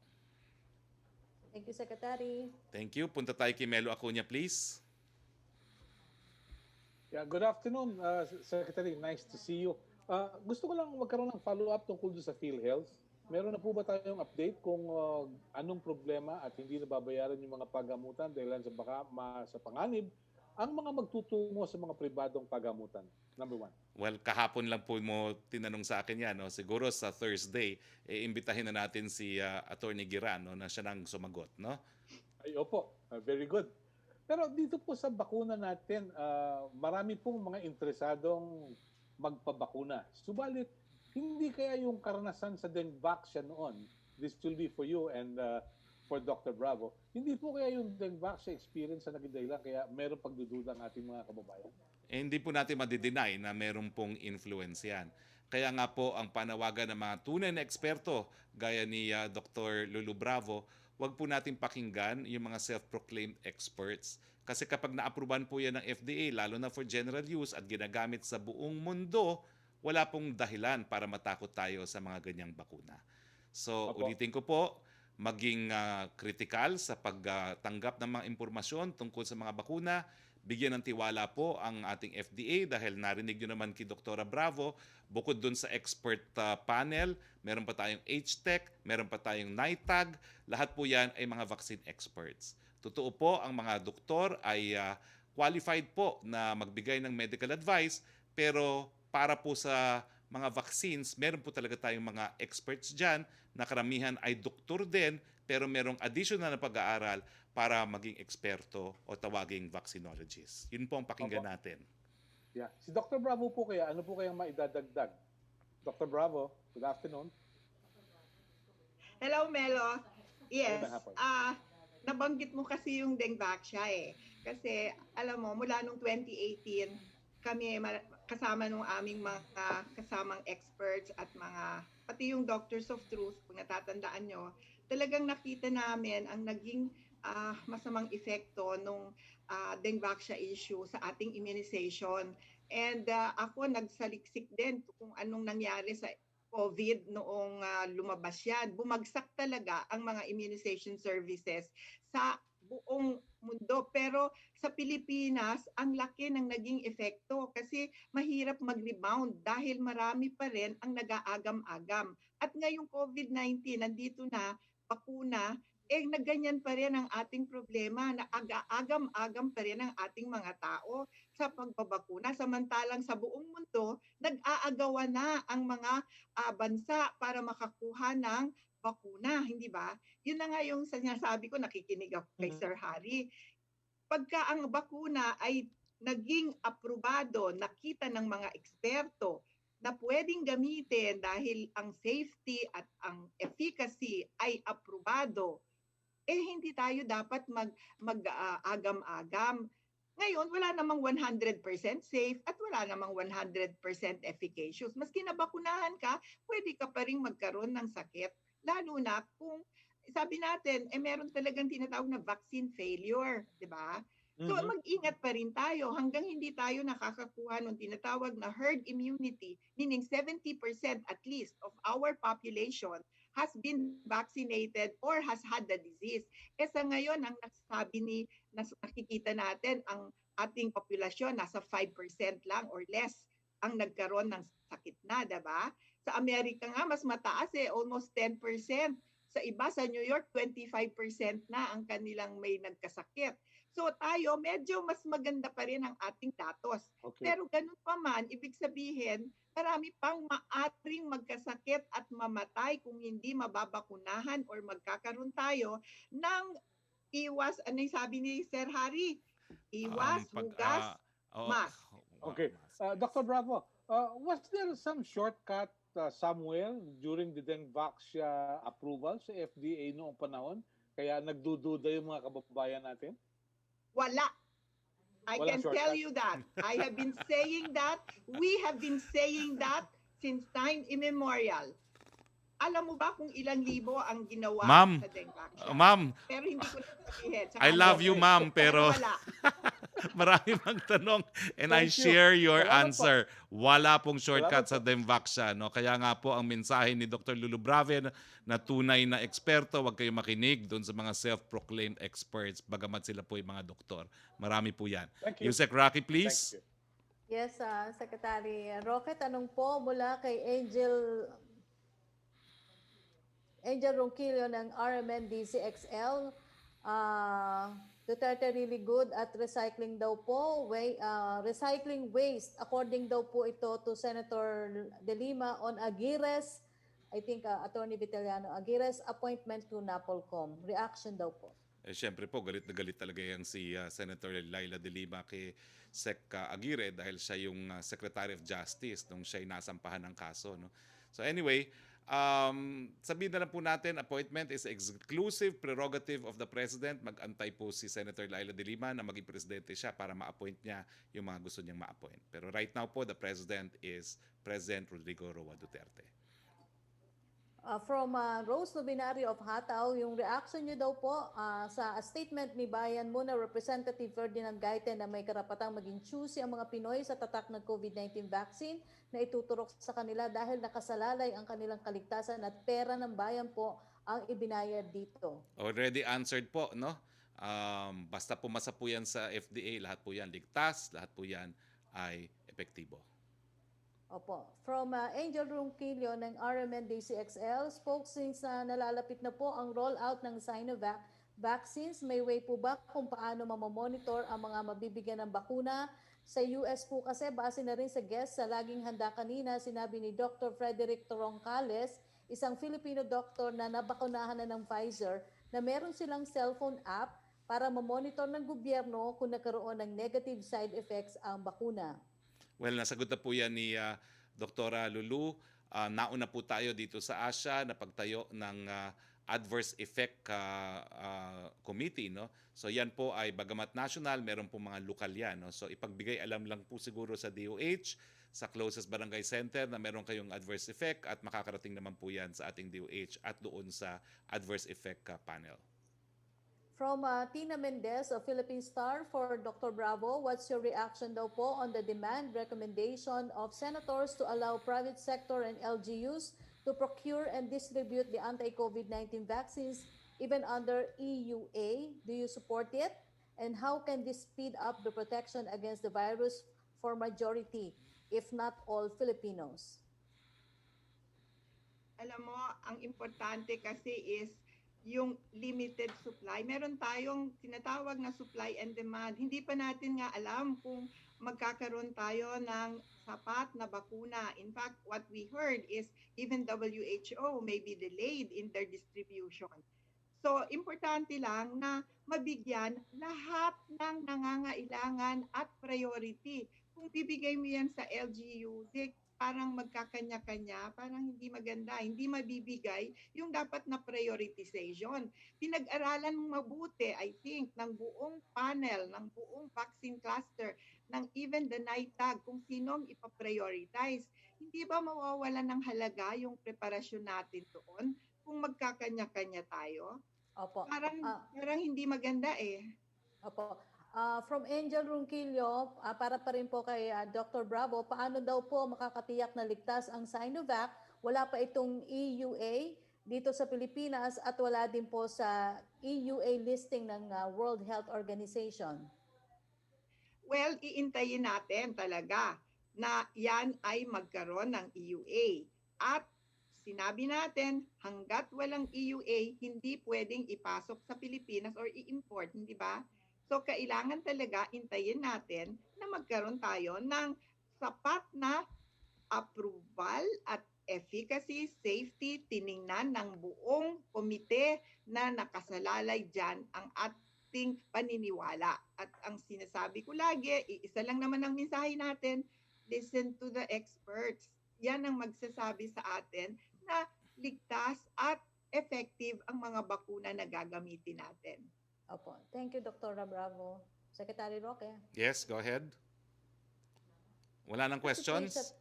Thank you, Secretary. Thank you. Punta tayo kay Melo Acuña, please. Yeah, good afternoon, Secretary. Nice to see you. Gusto ko lang magkaroon ng follow-up tungkol sa PhilHealth. Meron na po ba tayong update kung anong problema at hindi nababayaran yung mga pagamutan dahil sa panganib ang mga magtutungo sa mga pribadong pagamutan? Number one. Well, kahapon lang po mo tinanong sa akin yan. No? Siguro sa Thursday, imbitahin na natin si Attorney Giran, no? Na siya nang sumagot. No? Ay, opo. Very good. Pero dito po sa bakuna natin, marami pong mga interesadong magpabakuna. Subalit, hindi kaya yung karanasan sa Dengvaxia noon, this will be for you and for Dr. Bravo, hindi po kaya yung Dengvaxia experience na naging dahilan kaya meron pagdududa ang ating mga kababayan? hindi po natin madideny na meron pong influence yan. Kaya nga po ang panawagan ng mga tunay na eksperto gaya ni Dr. Lulu Bravo, wag po natin pakinggan yung mga self-proclaimed experts. Kasi kapag naapruban po yan ng FDA, lalo na for general use at ginagamit sa buong mundo, wala pong dahilan para matakot tayo sa mga ganyang bakuna. So, ulitin ko po, maging kritikal sa pagtanggap ng mga impormasyon tungkol sa mga bakuna. Bigyan ng tiwala po ang ating FDA dahil narinig nyo naman kay Dr. Bravo, bukod dun sa expert panel, meron pa tayong HTech, meron pa tayong NITAG, lahat po yan ay mga vaccine experts. Totoo po, ang mga doktor ay qualified po na magbigay ng medical advice, pero para po sa mga vaccines, meron po talaga tayong mga experts dyan na karamihan ay doktor din, pero merong additional na pag-aaral para maging eksperto o tawaging vaccinologist. Yun po ang pakinggan natin. Yeah. Si Dr. Bravo po kaya, ano po kayang maidadagdag? Dr. Bravo, good afternoon. Hello, Melo. Yes. Magandang hapon. Nabanggit mo kasi yung Dengvaxia eh. Kasi alam mo, mula nung 2018, kami kasama nung aming mga kasamang experts at mga, pati yung Doctors of Truth, kung natatandaan nyo, talagang nakita namin ang naging masamang epekto nung Dengvaxia issue sa ating immunization. And ako nagsaliksik din kung anong nangyari sa COVID noong lumabas yan. Bumagsak talaga ang mga immunization services sa buong mundo. Pero sa Pilipinas, ang laki ng naging epekto kasi mahirap mag-rebound dahil marami pa rin ang nag-aagam-agam. At ngayong COVID-19, nandito na, bakuna, nagganyan pa rin ang ating problema na agam-agam pa rin ang ating mga tao sa pagbabakuna. Samantalang sa buong mundo, nag-aagawan na ang mga bansa para makakuha ng bakuna, hindi ba? Yun na nga yung sinasabi ko, nakikinig ako kay Sir Harry. Pagka ang bakuna ay naging aprobado, nakita ng mga eksperto na pwedeng gamitin dahil ang safety at ang efficacy ay aprobado, hindi tayo dapat mag-agam-agam. Ngayon, wala namang 100% safe at wala namang 100% efficacious. Maski nabakunahan ka, pwede ka pa rin magkaroon ng sakit. Lalo na kung, sabi natin, meron talagang tinatawag na vaccine failure, di ba? So mag-ingat pa rin tayo hanggang hindi tayo nakakakuha ng tinatawag na herd immunity, meaning 70% at least of our population has been vaccinated or has had the disease. Sa ngayon, ang nasasabi nakikita natin, ang ating populasyon nasa 5% lang or less ang nagkaroon ng sakit na, diba? Sa Amerika nga, mas mataas almost 10%. Sa iba, sa New York, 25% na ang kanilang may nagkasakit. So tayo, medyo mas maganda pa rin ang ating datos. Okay. Pero ganun pa man, ibig sabihin, marami pang maaring magkasakit at mamatay kung hindi mababakunahan or magkakaroon tayo ng iwas, ano yung sabi ni Sir Harry? Iwas, hugas, mask. Okay. Dr. Bravo, was there some shortcut somewhere during the Dengvaxia approval sa FDA noong panahon? Kaya nagdududa yung mga kababayan natin? Wala. I can tell you that. I have been saying that. We have been saying that since time immemorial. Alam mo ba kung ilang libo ang ginawa sa Dengvaxia? Ma'am, pero hindi ko sabihin. I love you, ma'am, pero wala. marami mang tanong and I share your answer. Wala pong shortcut sa Dengvaxia, no? Kaya nga po ang mensahe ni Dr. Lulu Bravo na tunay na eksperto, huwag kayong makinig doon sa mga self-proclaimed experts, bagamat sila po yung mga doktor. Marami po yan. Yusek Roque, please. Yes, Secretary Roque, tanong po mula kay Angel Ronquillo ng RMN DCXL. Duterte really good at recycling daw po, recycling waste. According daw po ito to Senator De Lima on Aguirre's, I think Attorney Vitaliano Aguirre's appointment to NAPOLCOM. Reaction daw po. Siyempre po, galit na galit talaga yan si Senator Laila De Lima kay Sec Aguirre dahil siya yung Secretary of Justice nung siya'y nasampahan ng kaso. No? So anyway, Sabihin na lang po natin, appointment is exclusive prerogative of the President. Mag-antay po si Senator Laila de Lima na maging presidente siya para ma-appoint niya yung mga gusto niyang ma-appoint. Pero right now po, the President is President Rodrigo Roa Duterte. From Rose Nobinario of Hataw, yung reaction niyo daw po sa statement ni Bayan Muna Representative Ferdinand Gaite na may karapatang maging choosy ang mga Pinoy sa tatak ng COVID-19 vaccine na ituturok sa kanila dahil nakasalalay ang kanilang kaligtasan at pera ng bayan po ang ibinayad dito. Already answered po, no? Basta pumasa po yan sa FDA, lahat po yan ligtas, lahat po yan ay epektibo. Opo. From Angel Ronquillo ng RMN DCXL, since nalalapit na po ang rollout ng Sinovac vaccines, may way po ba kung paano mamamonitor ang mga mabibigyan ng bakuna? Sa US po kasi, base na rin sa guest sa Laging Handa kanina, sinabi ni Dr. Frederick Toroncales, isang Filipino doctor na nabakunahan na ng Pfizer, na meron silang cellphone app para mamonitor ng gobyerno kung nagkaroon ng negative side effects ang bakuna. Well, nasagot na po yan ni Dr. Lulu. Nauna po tayo dito sa Asia na pagtayo ng Adverse Effect Committee. No? So yan po ay bagamat national, meron po mga lokal yan. No? So ipagbigay alam lang po siguro sa DOH, sa closest barangay center na meron kayong adverse effect at makakarating naman po yan sa ating DOH at doon sa Adverse Effect Panel. From Tina Mendez of Philippine Star for Dr. Bravo, what's your reaction daw po on the demand recommendation of senators to allow private sector and LGUs to procure and distribute the anti-COVID-19 vaccines even under EUA? Do you support it? And how can this speed up the protection against the virus for majority, if not all Filipinos? Alam mo, ang importante kasi is yung limited supply. Meron tayong tinatawag na supply and demand. Hindi pa natin nga alam kung magkakaroon tayo ng sapat na bakuna. In fact, what we heard is even WHO may be delayed in their distribution. So, importante lang na mabigyan lahat ng nangangailangan at priority. Kung bibigay mo yan sa LGU, parang magkakanya-kanya, parang hindi maganda, hindi mabibigay yung dapat na prioritization. Pinag-aralan mabuti, I think, ng buong panel, ng buong vaccine cluster, ng even the NITAG, kung sinong ipaprioritize. Hindi ba mawawalan ng halaga yung preparasyon natin doon kung magkakanya-kanya tayo? Opo. Parang hindi maganda eh. Opo. From Angel Ronquillo, para pa rin po kay Dr. Bravo, paano daw po makakatiyak na ligtas ang Sinovac? Wala pa itong EUA dito sa Pilipinas at wala din po sa EUA listing ng World Health Organization. Well, iintayin natin talaga na yan ay magkaroon ng EUA. At sinabi natin, hanggat walang EUA, hindi pwedeng ipasok sa Pilipinas or i-import, hindi ba? So, kailangan talaga intayin natin na magkaroon tayo ng sapat na approval at efficacy, safety, tiningnan ng buong komite na nakasalalay dyan ang ating paniniwala. At ang sinasabi ko lagi, isa lang naman ang mensahe natin, listen to the experts. Yan ang magsasabi sa atin na ligtas at effective ang mga bakuna na gagamitin natin. Opo. Thank you, Dr. Bravo. Secretary Roque. Yes, go ahead. Wala nang questions?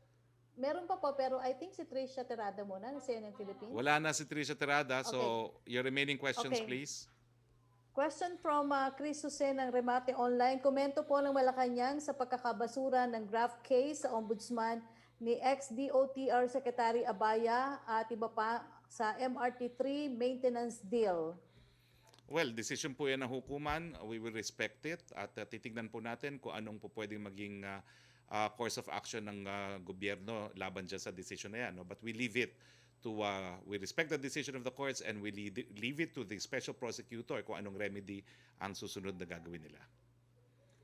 Meron pa po, pero I think si Tricia Terada muna, ng CNN Philippines. Wala na si Tricia Terada, so Okay. your remaining questions, Okay. please. Question from Chris Jose ng Remate Online. Komento po ng Malacañang sa pagkakabasura ng graft case sa Ombudsman ni ex-DOTR Secretary Abaya at iba pa sa MRT3 maintenance deal. Well, decision po yan ng hukuman. We will respect it at titignan po natin kung anong po pwedeng maging course of action ng gobyerno laban dyan sa decision na yan. No? But we leave it to, we respect the decision of the courts and we leave it to the special prosecutor kung anong remedy ang susunod na gagawin nila.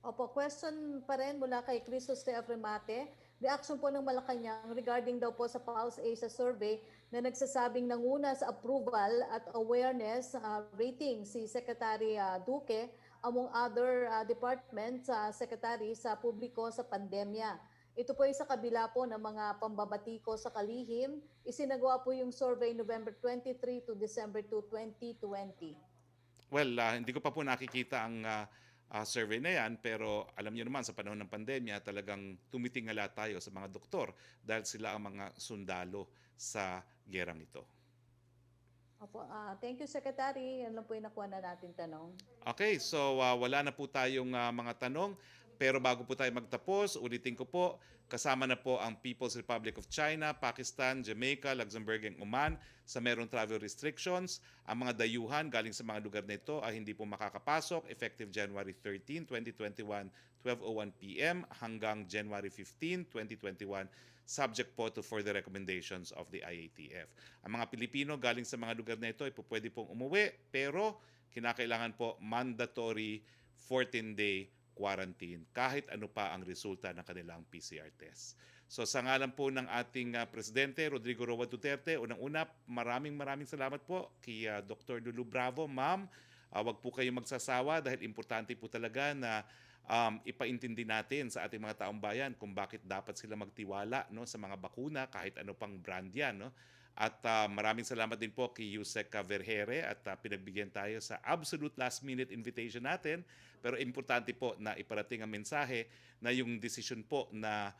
Opo, question pa rin mula kay Christos de Afremate. Reaction po ng Malacañang regarding daw po sa Pulse Asia survey na nagsasabing nanguna sa approval at awareness rating si Secretary Duque among other departments secretary sa publiko sa pandemya. Ito po ay sa kabila po ng mga pambabatiko sa kalihim. Isinagawa po yung survey November 23 to December 2, 2020. Well, hindi ko pa po nakikita ang survey na yan, pero alam niyo naman sa panahon ng pandemya, talagang tumitingala tayo sa mga doktor dahil sila ang mga sundalo sa gerang ito. Opo, thank you, Secretary. Yan lang po yung nakuha na natin tanong. Okay, so wala na po tayong mga tanong. Pero bago po tayo magtapos, ulitin ko po, kasama na po ang People's Republic of China, Pakistan, Jamaica, Luxembourg, and Oman sa merong travel restrictions. Ang mga dayuhan galing sa mga lugar na ito ay hindi po makakapasok effective January 13, 2021, 12:01 p.m. hanggang January 15, 2021, subject po to further recommendations of the IATF. Ang mga Pilipino galing sa mga lugar na ito ay po pwede pong umuwi, pero kinakailangan po mandatory 14-day quarantine kahit ano pa ang resulta ng kanilang PCR test. So sa ngalan po ng ating Presidente Rodrigo Roa Duterte, unang-una maraming salamat po kay Dr. Lulu Bravo. Ma'am, wag po kayong magsasawa dahil importante po talaga na ipaintindi natin sa ating mga taong bayan kung bakit dapat sila magtiwala, no, sa mga bakuna kahit ano pang brand yan, no? At maraming salamat din po kay Yusek Vergere at pinagbigyan tayo sa absolute last minute invitation natin. Pero importante po na iparating ang mensahe na yung decision po na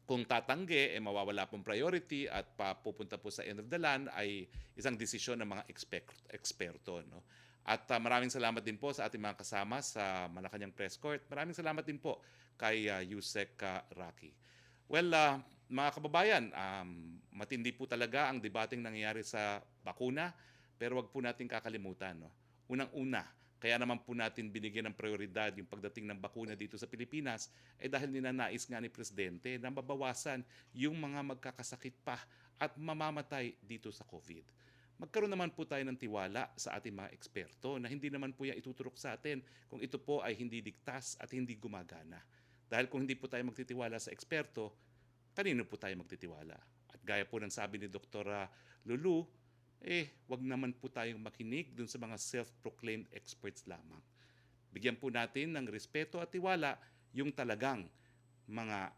kung tatanggi, mawawala pong priority at pupunta po sa end of the land ay isang desisyon ng mga eksperto. No? At maraming salamat din po sa ating mga kasama sa Malacañang Press Court. Maraming salamat din po kay Yusek Roque. Well, mga kababayan, matindi po talaga ang debating nangyayari sa bakuna, pero wag po natin kakalimutan. No? Unang-una, kaya naman po natin binigyan ng prioridad yung pagdating ng bakuna dito sa Pilipinas dahil ninanais nga ni Presidente na mabawasan yung mga magkakasakit pa at mamamatay dito sa COVID. Magkaroon naman po tayo ng tiwala sa ating mga eksperto na hindi naman po yan ituturok sa atin kung ito po ay hindi ligtas at hindi gumagana. Dahil kung hindi po tayo magtitiwala sa eksperto, kanino po tayo magtitiwala? At gaya po ng sabi ni Dr. Lulu, wag naman po tayong makinig dun sa mga self-proclaimed experts lamang. Bigyan po natin ng respeto at tiwala yung talagang mga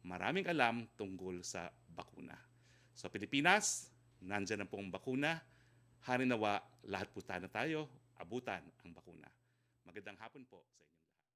maraming alam tungkol sa bakuna. So Pilipinas, nandyan na po ang bakuna. Harinawa, lahat po tayo abutan ang bakuna. Magandang hapon po sa inyo.